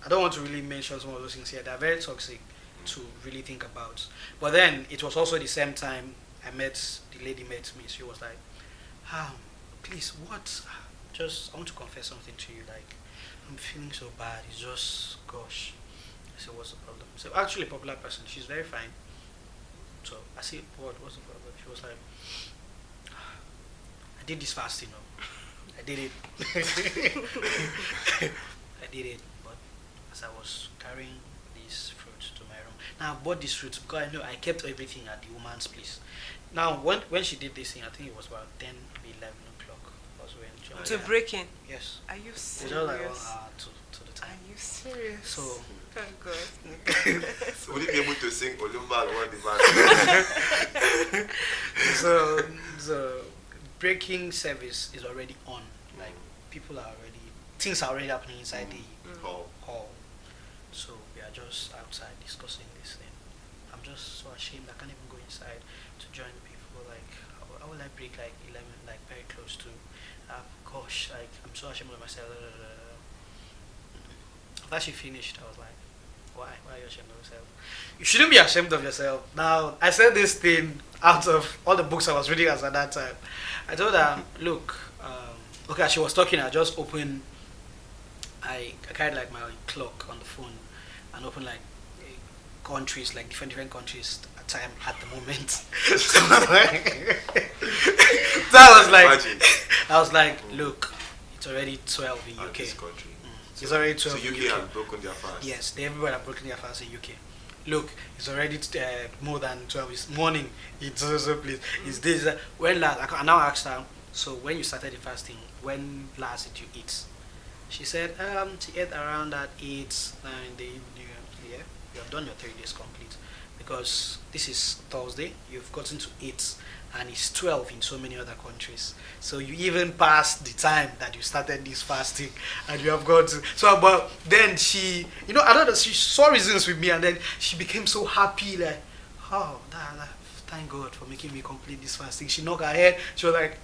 I don't want to really mention some of those things here. They're very toxic to really think about. But then it was also the same time the lady met me. She was like, please, what? I want to confess something to you. Like, I'm feeling so bad. It's just, gosh. I said, what's the problem? So actually, a popular person. She's very fine. So I said, what's the problem? She was like, I did this fasting. I did it. I did it. But as I was carrying these fruits to my room, now I bought these fruits because I know I kept everything at the woman's place. Now when she did this thing, I think it was about 10, 11 o'clock. Was when to break in. Yes. Are you serious? It was like 1 hour to the time. Are you serious? So. Oh God. So would you be able to sing Olumba one the band? So the breaking service is already on. Like things are already happening inside the hall. So we are just outside discussing this thing. I'm just so ashamed I can't even go inside to join people. Like how will I break like 11, like very close to? Gosh, like I'm so ashamed of myself. After she finished, I was like, why are you ashamed of yourself? You shouldn't be ashamed of yourself. Now, I said this thing out of all the books I was reading at that time. I told her, look, okay, as she was talking, I just opened, I carried like my clock on the phone and opened like countries, like different countries at time at the moment. So I was like, look, it's already 12 in UK. It's already 12 so in UK UK. has broken their fast. Yes, everybody have broken their fast in UK. Look, it's already more than 12. It's morning. It's also place. It's this. When last? I now asked her. So when you started the fasting, when last did you eat? She said, she ate around at 8, 9 in the evening. Yeah, you have done your 3 days complete. Because this is Thursday, you've gotten to 8, and it's 12 in so many other countries. So you even passed the time that you started this fasting, and you have got to. So, but then she, I don't know, she saw reasons with me, and then she became so happy, like, oh, thank God for making me complete this fasting. She knocked her head. She was like,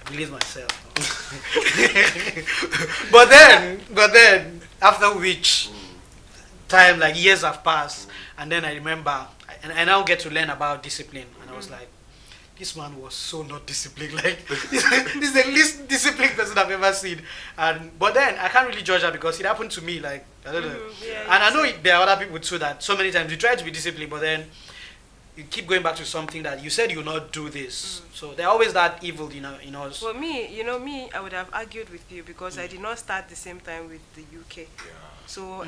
I believe myself. but then, after which time, like years have passed, and then I remember, and I now get to learn about discipline, and I was like, this man was so not disciplined. Like this is the least disciplined person I've ever seen. But then I can't really judge her because it happened to me. Like I don't know, and I know there are other people too that so many times you try to be disciplined, but then you keep going back to something that you said you will not do this. So there's always that evil in us. For me, I would have argued with you because I did not start the same time with the UK. So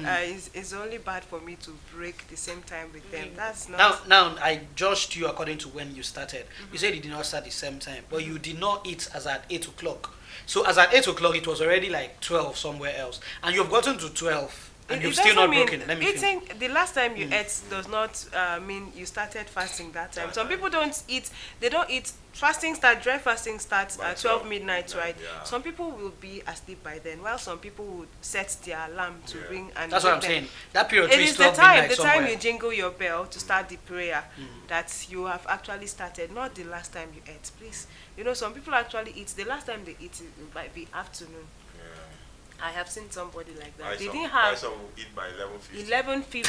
it's only bad for me to break the same time with them. That's not. Now I judged you according to when you started. You said you did not start the same time, but you did not eat as at 8 o'clock. So as at 8 o'clock, it was already like 12 somewhere else, and you've gotten to 12. And you've still not broken. Let me eating the last time you ate does not mean you started fasting that time. Some people don't eat. They don't eat. Dry fasting starts at 12 midnight, right? Some people will be asleep by then, while some people would set their alarm to ring and. That's what I'm saying. That period. It is the time you jingle your bell to start the prayer that you have actually started, not the last time you ate. Please, some people actually eat. The last time they eat might be afternoon. I have seen somebody like that. They didn't have. Some will eat by 11:50.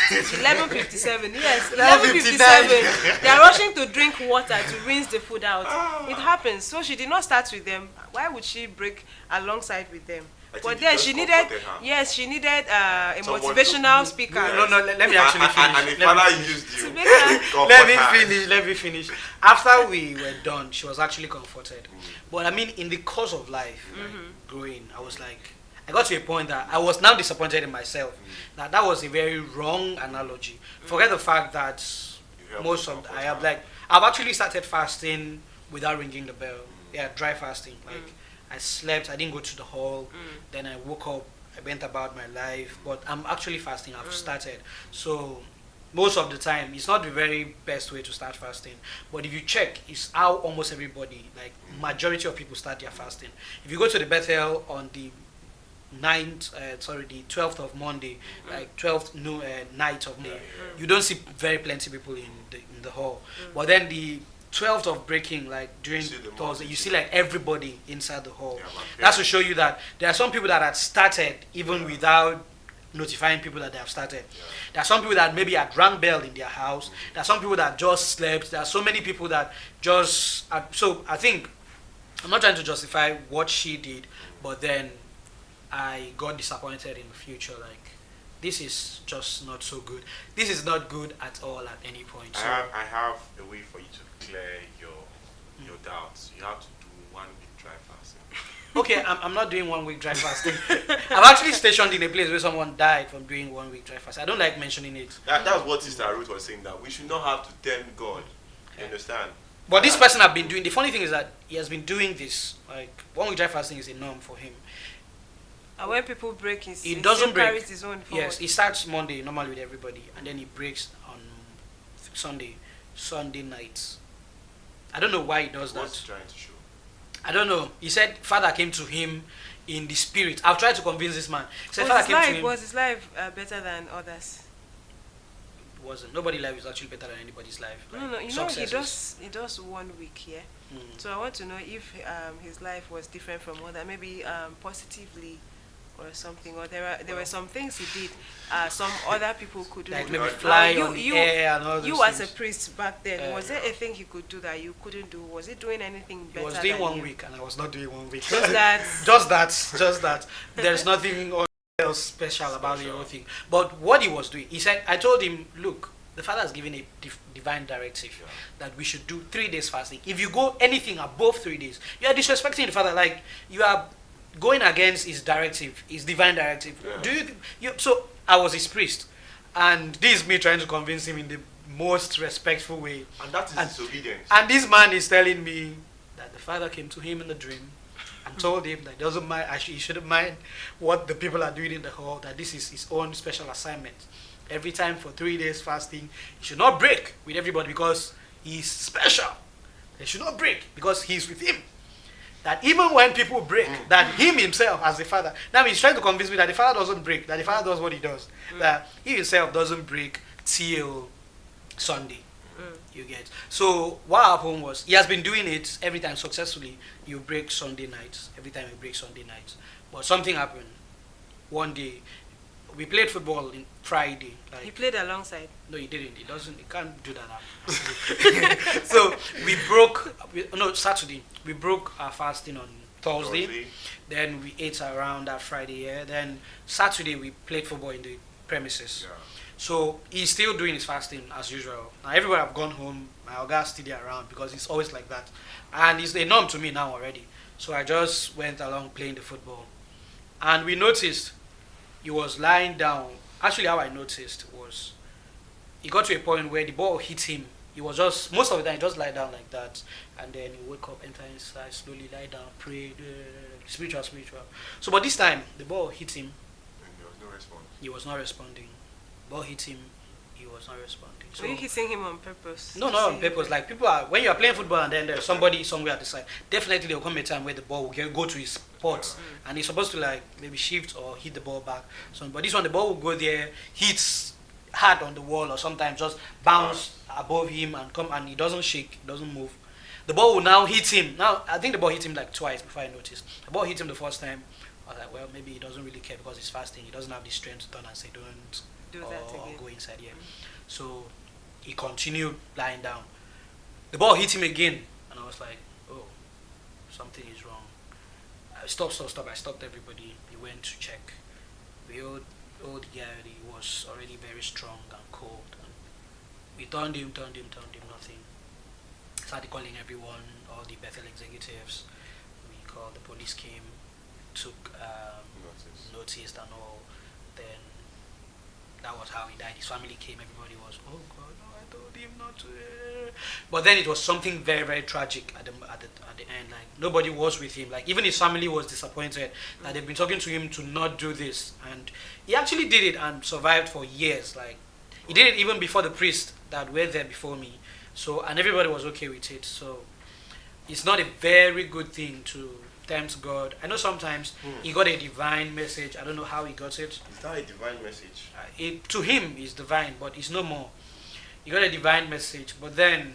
11:57. Yes, 11:57. They are rushing to drink water to rinse the food out. It happens. So she did not start with them. Why would she break alongside with them? But then she needed. Yes, she needed a motivational speaker. No. Let me actually finish. And the father used you. Let me finish. After we were done, she was actually comforted. But I mean, in the course of life, growing, I was like. I got to a point that I was now disappointed in myself. That was a very wrong analogy. Forget the fact that I've actually started fasting without ringing the bell. Dry fasting. Like I slept, I didn't go to the hall. Then I woke up, I went about my life. But I'm actually fasting. I've started. So most of the time, it's not the very best way to start fasting. But if you check, it's how almost everybody, like majority of people start their fasting. If you go to the Bethel on the 12th of Monday, like 12th night of May, you don't see very plenty people in the hall. But then the 12th of breaking, like during Thursday, you see like everybody inside the hall. That's to show you that there are some people that had started even without notifying people that they have started. There are some people that maybe had rang bell in their house. There are some people that just slept. There are so many people that just. So I think I'm not trying to justify what she did, but then I got disappointed in the future. Like, this is just not so good. This is not good at all at any point. So I have a way for you to clear your doubts. You have to do 1 week dry fasting. Okay, I'm not doing 1 week dry fasting. I'm actually stationed in a place where someone died from doing 1 week dry fasting. I don't like mentioning it. That's what Sister Ruth was saying, that we should not have to tempt God. You understand? But this person have been doing. The funny thing is that he has been doing this. Like 1 week dry fasting is a norm for him. And when people break, he doesn't break. His own forward. Yes, he starts Monday normally with everybody, and then he breaks on Sunday nights. I don't know why he does that. What's he trying to show? I don't know. He said Father came to him in the spirit. I've tried to convince this man. He said Father came to him. Was his life better than others? It wasn't. Nobody's life is actually better than anybody's life. Like, no. He does 1 week here. So I want to know if his life was different from other, maybe positively or something, or there were some things he did some other people couldn't like do. Maybe fly on the air and all those You as things. a priest back then, was there a thing he could do that you couldn't do? Was he doing anything better? He was doing than 1 you? week and I was not doing 1 week. Just that. Just that. There's nothing else special about the whole thing. But what he was doing, he said, I told him, look, the Father has given a divine directive that we should do 3 days fasting. If you go anything above 3 days, you are disrespecting the Father. Like, you are going against his directive, his divine directive. So I was his priest, and this is me trying to convince him in the most respectful way. And that is disobedience. And this man is telling me that the Father came to him in the dream and told him that he doesn't mind, actually he shouldn't mind what the people are doing in the hall, that this is his own special assignment. Every time for 3 days fasting, he should not break with everybody because he's special. He should not break because he's with him. That even when people break, that him himself as the Father, now he's trying to convince me that the Father doesn't break, that the Father does what he does, that he himself doesn't break till Sunday. You get. So what happened was, he has been doing it every time successfully. You break Sunday nights, every time you break Sunday nights. But something happened. One day, we played football in Friday. Like, he played alongside? No, he didn't. He doesn't. He can't do that now. So we broke. Saturday. We broke our fasting on Thursday. Then we ate around that Friday. Then Saturday we played football in the premises. So he's still doing his fasting as usual. Now everywhere I've gone home, my Oga still there around because it's always like that. And it's a norm to me now already. So I just went along playing the football. And we noticed he was lying down. Actually, how I noticed was he got to a point where the ball hit him. He was just, most of the time, he just lie down like that. And then he wake up, enter inside, slowly lie down, pray, spiritual. So, but this time, the ball hit him. And there was no response. He was not responding. Ball hit him. He was not responding. So, were you hitting him on purpose? No, not on purpose. Like people are, when you are playing football and then there's somebody somewhere at the side, definitely there will come a time where the ball will go to his spot, and he's supposed to like maybe shift or hit the ball back. So, but this one, the ball will go there, hits hard on the wall, or sometimes just bounce above him and come, and he doesn't shake, doesn't move. The ball will now hit him. Now I think the ball hit him like twice before I noticed. The ball hit him the first time. I was like, well, maybe he doesn't really care because he's fasting. He doesn't have the strength to turn and say, don't do that again. Or go inside here. So he continued lying down. The ball hit him again, and I was like, oh, something is wrong. Stop. I stopped everybody. We went to check. The old guy, he was already very strong and cold. And we turned him, nothing. Started calling everyone, all the Bethel executives. We called, the police came, took notice and all. Then that was how he died. His family came, everybody was, oh God, no, I told him not to. But then it was something very, very tragic at the end. Like nobody was with him. Like even his family was disappointed that they've been talking to him to not do this. And he actually did it and survived for years. Like he did it even before the priest that were there before me. So, and everybody was okay with it. So it's not a very good thing to tempt God. I know sometimes he got a divine message. I don't know how he got it. Is that a divine message? To him, it's divine, but it's no more. He got a divine message, but then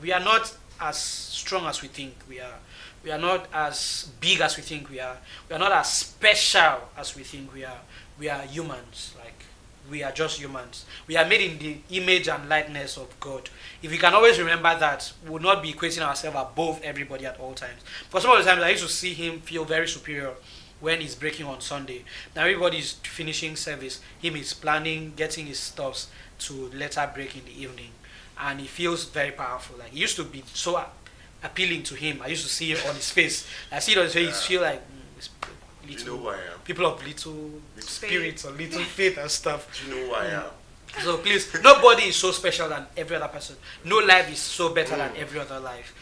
we are not as strong as we think we are. We are not as big as we think we are. We are not as special as we think we are. We are humans. Like we are just humans. We are made in the image and likeness of God. If we can always remember that, we will not be equating ourselves above everybody at all times. For some of the times, I used to see him feel very superior when he's breaking on Sunday. Now everybody is finishing service. Him is planning, getting his stuffs to later break in the evening. And he feels very powerful. Like, it used to be so appealing to him. I used to see it on his face. I see it on his face, feel like you know who I am? People of little spirits or little faith and stuff. Do you know who I am? So please, nobody is so special than every other person. No life is so better than every other life.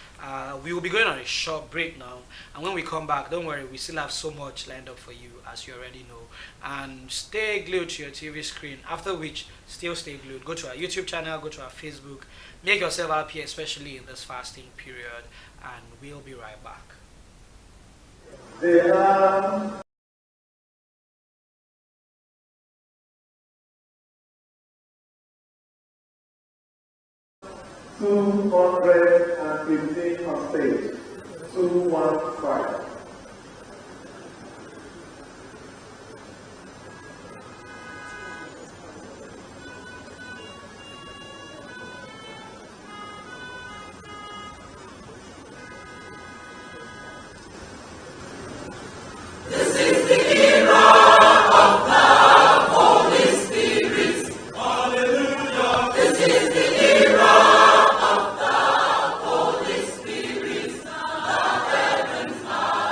We will be going on a short break now, and when we come back, don't worry, we still have so much lined up for you, as you already know. And stay glued to your TV screen, after which, still stay glued. Go to our YouTube channel, go to our Facebook, make yourself happy, especially in this fasting period, and we'll be right back. Yeah. 215 on stage. 215. Spirit, the heavens are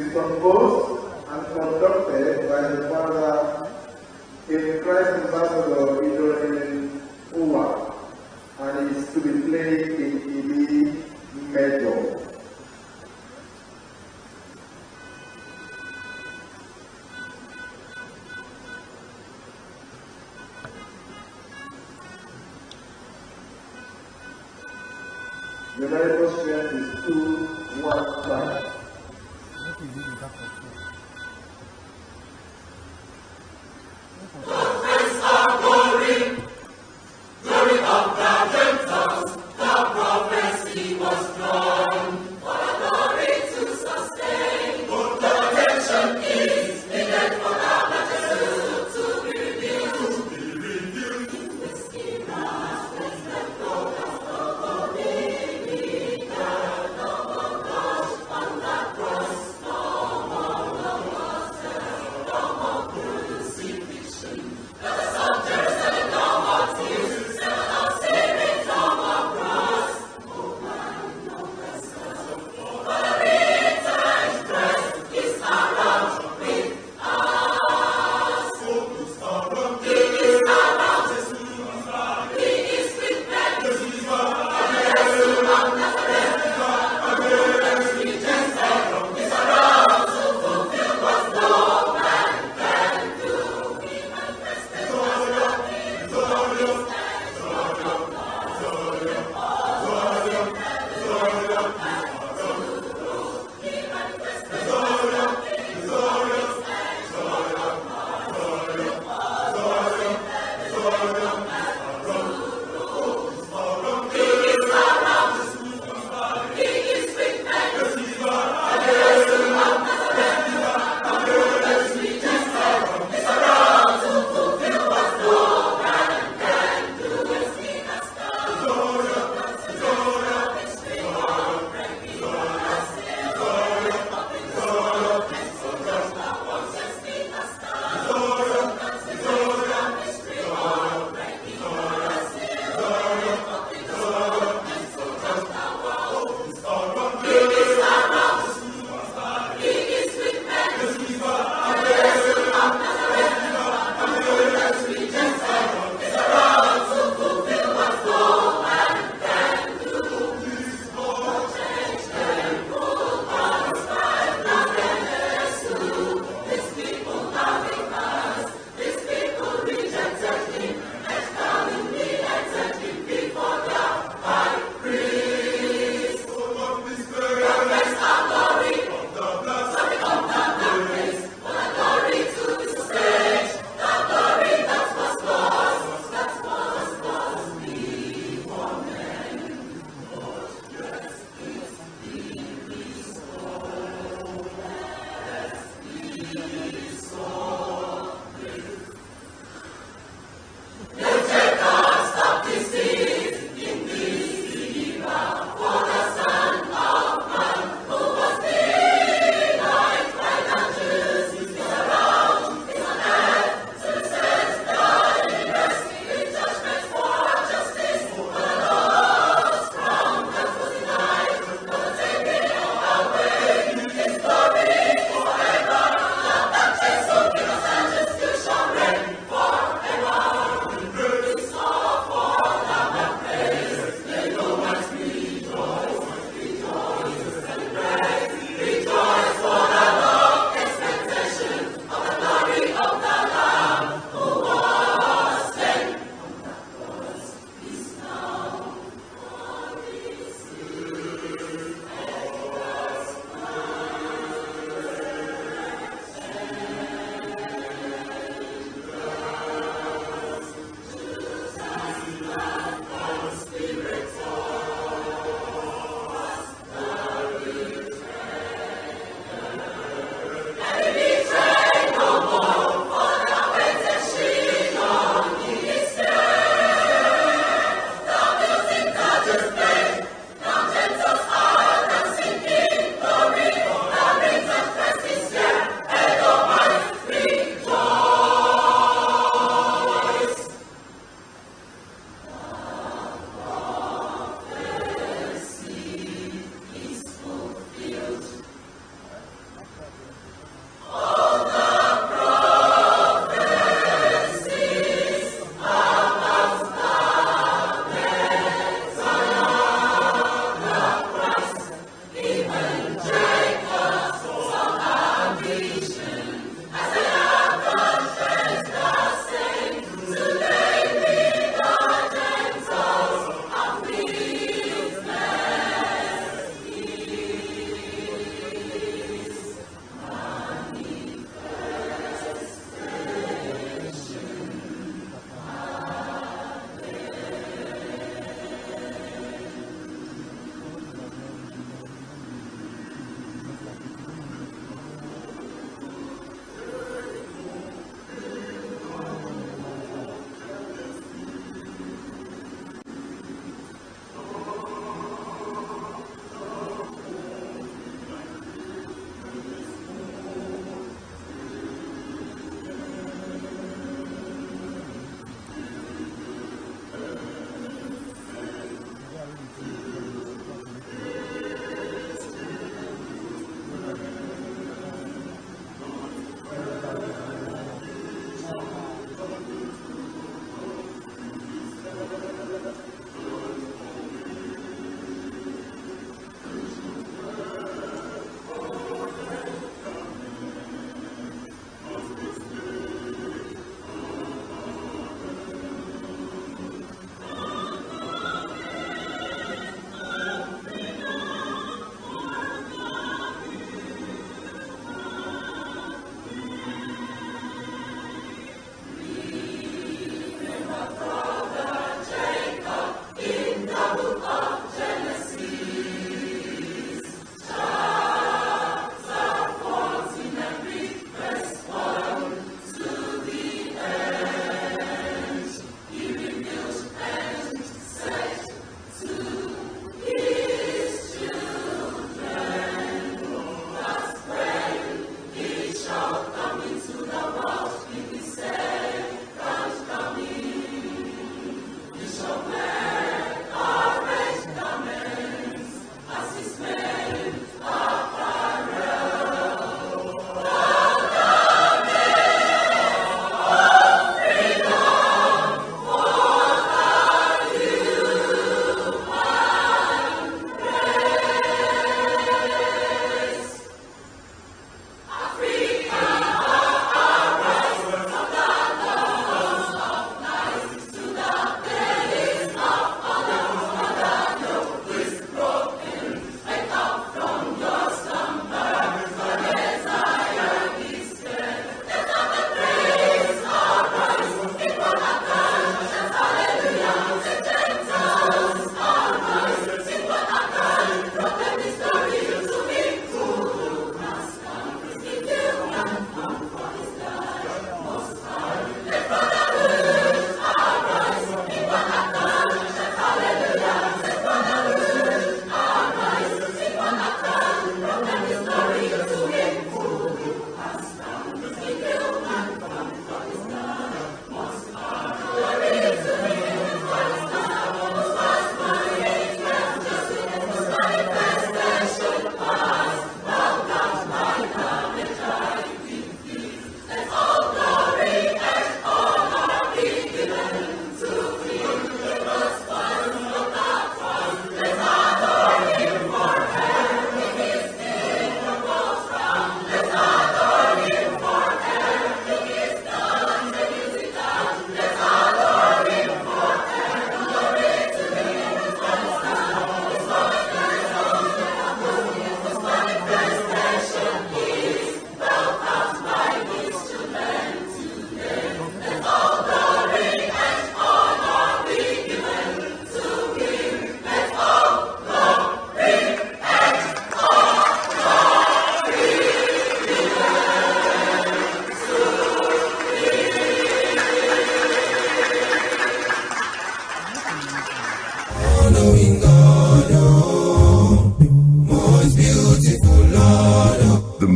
is composed and conducted by the Father in Christ Ambassador Ibrahim Uwa and is to be played in E major. The numerical strength is 215.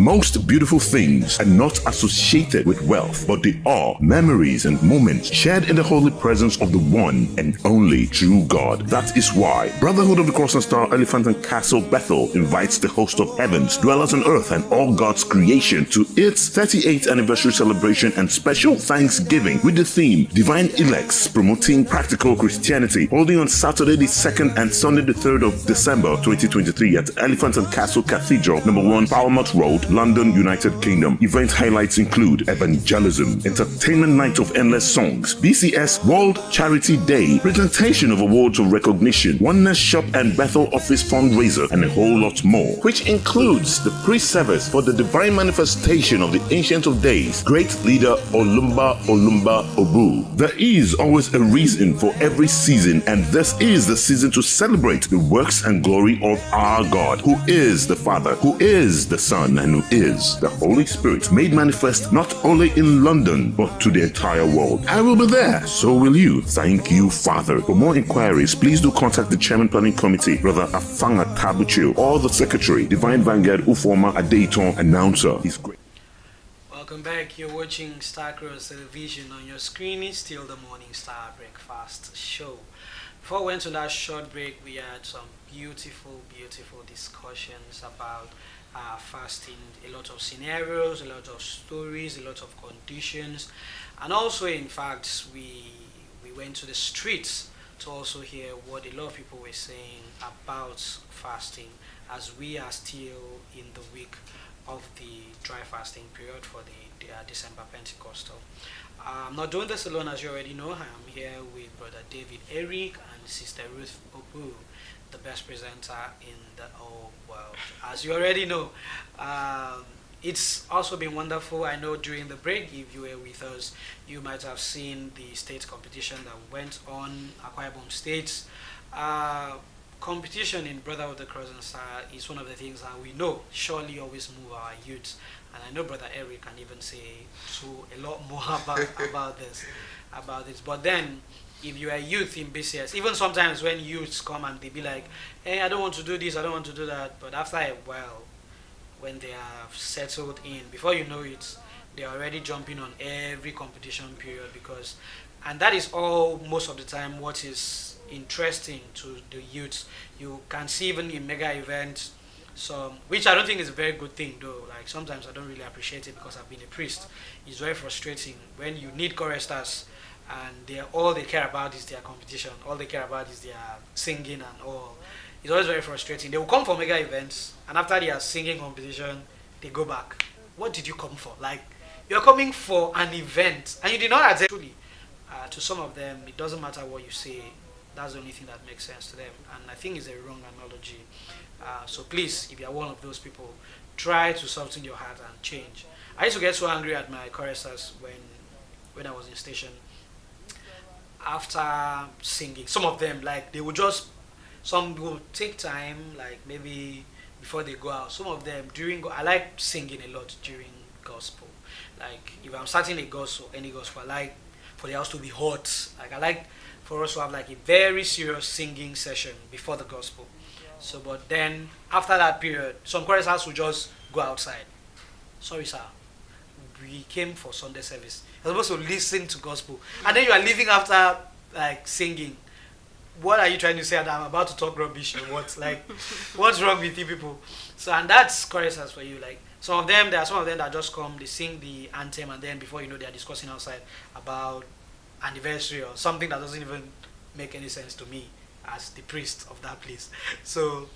most beautiful things are not associated with wealth, but they are memories and moments shared in the holy presence of the one and only true God. That is why Brotherhood of the Cross and Star Elephant and Castle Bethel invites the host of heavens, dwellers on earth, and all God's creation to its 38th anniversary celebration and special Thanksgiving with the theme Divine Elects, Promoting Practical Christianity, holding on Saturday the 2nd and Sunday the 3rd of December 2023 at Elephant and Castle Cathedral, number 1 Palmouth Road, London, United Kingdom. Event highlights include evangelism, entertainment night of endless songs, BCS World Charity Day, presentation of awards of recognition, Oneness Shop and Bethel Office fundraiser, and a whole lot more, which includes the pre-service for the divine manifestation of the Ancient of Days, great leader Olumba Obu. There is always a reason for every season, and this is the season to celebrate the works and glory of our God, who is the Father, who is the Son, and who is the Holy Spirit, made manifest not only in London, but to the entire world. I will be there, so will you. Thank you, Father. For more inquiries, please do contact the Chairman Planning Committee, Brother Afanga Tabuchil, or the Secretary, Divine Vanguard Ufoma Adeiton, announcer. He's great. Welcome back. You're watching Star Cross Television. On your screen is still the Morning Star Breakfast Show. Before we went to that short break, we had some beautiful discussions about fasting, a lot of scenarios, a lot of stories, a lot of conditions, and also, in fact, we went to the streets to also hear what a lot of people were saying about fasting, as we are still in the week of the dry fasting period for the December Pentecostal. I'm not doing this alone, as you already know. I'm here with Brother David Eric and Sister Ruth Obu, the best presenter in the whole world. As you already know, it's also been wonderful. I know during the break, if you were with us, you might have seen the state competition that went on, Akwa Ibom State. Competition in Brotherhood of the Cross and Star is one of the things that we know surely always move our youth, and I know Brother Eric can even say a lot more about this. But then, if you are youth in BCS, even sometimes when youths come and they be like, hey, I don't want to do this, I don't want to do that, but after a while, when they have settled in, before you know it, they are already jumping on every competition period, and that is all most of the time what is interesting to the youths. You can see even in mega events, which I don't think is a very good thing though. Like sometimes I don't really appreciate it because I've been a priest. It's very frustrating when you need choristers and all they care about is their competition, all they care about is their singing and all. It's always very frustrating. They will come for mega events and after their singing competition, they go back. What did you come for? Like, you're coming for an event and you did not attend. To some of them, it doesn't matter what you say. That's the only thing that makes sense to them, and I think it's a wrong analogy. So please, if you are one of those people, try to soften your heart and change. I used to get so angry at my choristers when I was in station. After singing, some of them, like, they would some will take time, like maybe before they go out. Some of them I like singing a lot during gospel. Like if I'm starting a gospel, any gospel, I like for the house to be hot. Like I like for us to have like a very serious singing session before the gospel. So, but then after that period, some choristers will just go outside. Sorry, sir. We came for Sunday service. You're supposed to listen to gospel, and then you are leaving after like singing. What are you trying to say? That I'm about to talk rubbish or what? Like, what's wrong with you people? So, and that's choristers for you. Like there are some of them that just come, they sing the anthem, and then before you know, they are discussing outside about anniversary or something that doesn't even make any sense to me as the priest of that place. So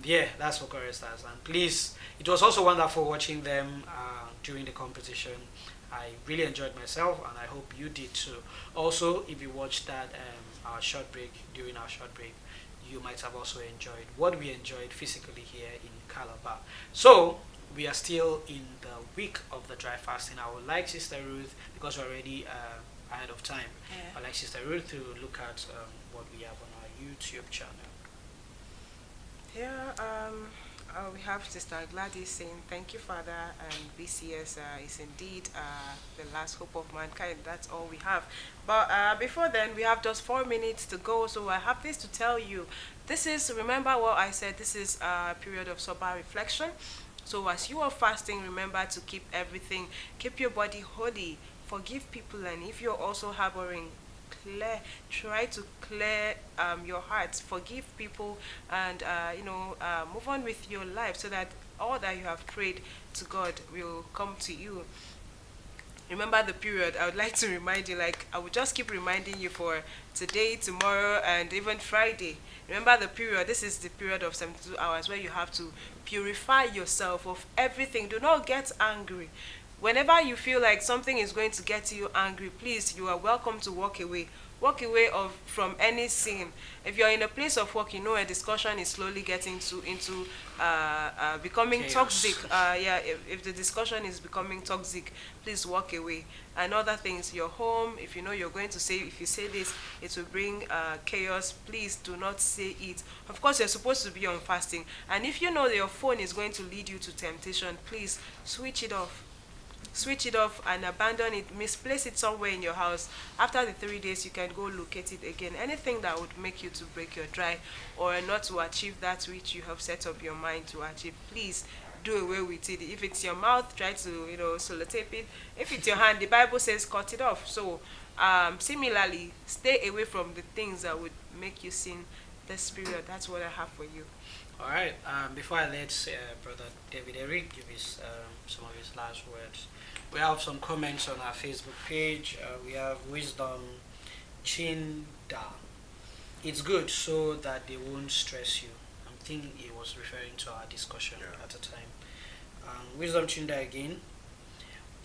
yeah, that's for choristers. And please, it was also wonderful watching them during the competition. I really enjoyed myself and I hope you did too. Also, if you watched that during our short break, you might have also enjoyed what we enjoyed physically here in Calabar. So we are still in the week of the dry fasting. I would like Sister Ruth, because we're already ahead of time, I'd like Sister Ruth to look at what we have on our YouTube channel. Here we have Sister Gladys saying, thank you, Father, and BCS is indeed the last hope of mankind. That's all we have. But before then, we have just 4 minutes to go, so I have this to tell you. This is, remember what I said, this is a period of sober reflection. So as you are fasting, remember to keep everything, keep your body holy, forgive people, and if you're also harboring, try to clear your heart, forgive people, and move on with your life, so that all that you have prayed to God will come to you. Remember the period. I would like to remind you, like I would just keep reminding you for today, tomorrow, and even Friday. Remember the period. This is the period of 72 hours where you have to purify yourself of everything. Do not get angry. Whenever you feel like something is going to get you angry, please, you are welcome to walk away. Walk away from any sin. If you're in a place of work, a discussion is slowly getting into becoming Chaos. toxic. If the discussion is becoming toxic, please walk away. And other things, your home, if you know you're going to say, if you say this, it will bring chaos, please do not say it. Of course, you're supposed to be on fasting. And if you know that your phone is going to lead you to temptation, please switch it off. Switch it off and abandon it, misplace it somewhere in your house. After the 3 days, you can go locate it again. Anything that would make you to break your dry or not to achieve that which you have set up your mind to achieve, please do away with it. If it's your mouth, try to sellotape it. If it's your hand, the Bible says cut it off. So similarly, stay away from the things that would make you sin this period. That's what I have for you. All right. Before I let Brother David Eric give his some of his last words, we have some comments on our Facebook page. We have Wisdom Chinda. It's good so that they won't stress you. I think he was referring to our discussion at the time. Wisdom Chinda again.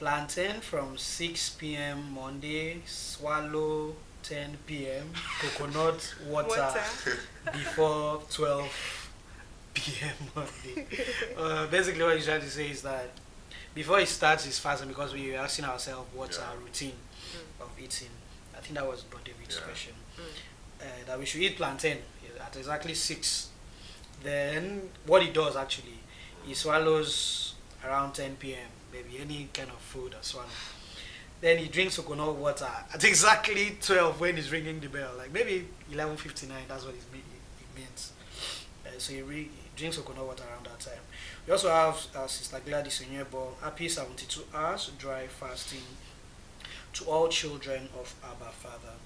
Plantain from 6 p.m. Monday, swallow 10 p.m. coconut water before 12 p.m. Monday. Basically what he's trying to say is that before he starts his fasting, because we were asking ourselves what's our routine of eating. I think that was Brother David's question. That we should eat plantain at exactly 6. Then what he does actually, he swallows around 10 p.m. maybe any kind of food or swallow. Then he drinks coconut water at exactly 12 when he's ringing the bell, like maybe 11:59. That's what it means. So he drinks coconut water around that time. We also have Sister Gladys Onyebo, happy 72 hours dry fasting to all children of Abba Father.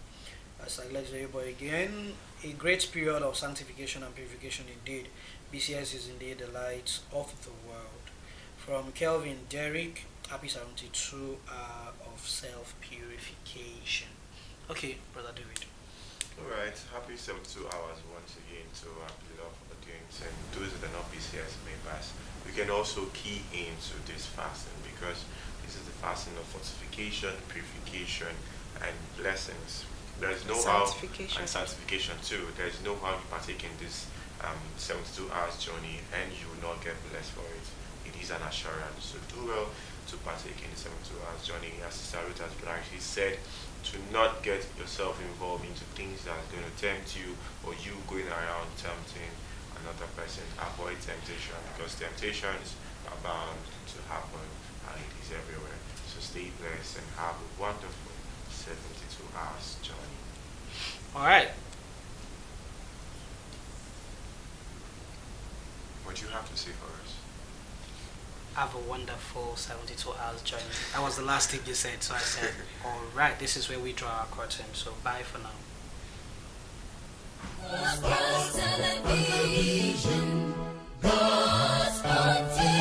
Sister Gladys Onyebo again, a great period of sanctification and purification indeed. BCS is indeed the light of the world. From Kelvin Derrick, happy 72 hours of self-purification. Okay, Brother David. Alright, happy 72 hours once again to our beloved audience and those that are not BCS members. We can also key into this fasting because this is the fasting of fortification, purification, and blessings. There is no how, and sanctification too. There is no how you partake in this 72 hours journey and you will not get blessed for it. It is an assurance. So do well to partake in the 72 hours journey. As Sister Ruth has rightly said, to not get yourself involved into things that are going to tempt you or you going around tempting another person. Avoid temptation because temptations are bound to happen and it is everywhere. So stay blessed and have a wonderful 72 hours journey. Alright. What do you have to say for us? Have a wonderful 72 hours journey. That was the last thing you said, so I said, alright, this is where we draw our curtain, so bye for now. Gospel television, gospel TV.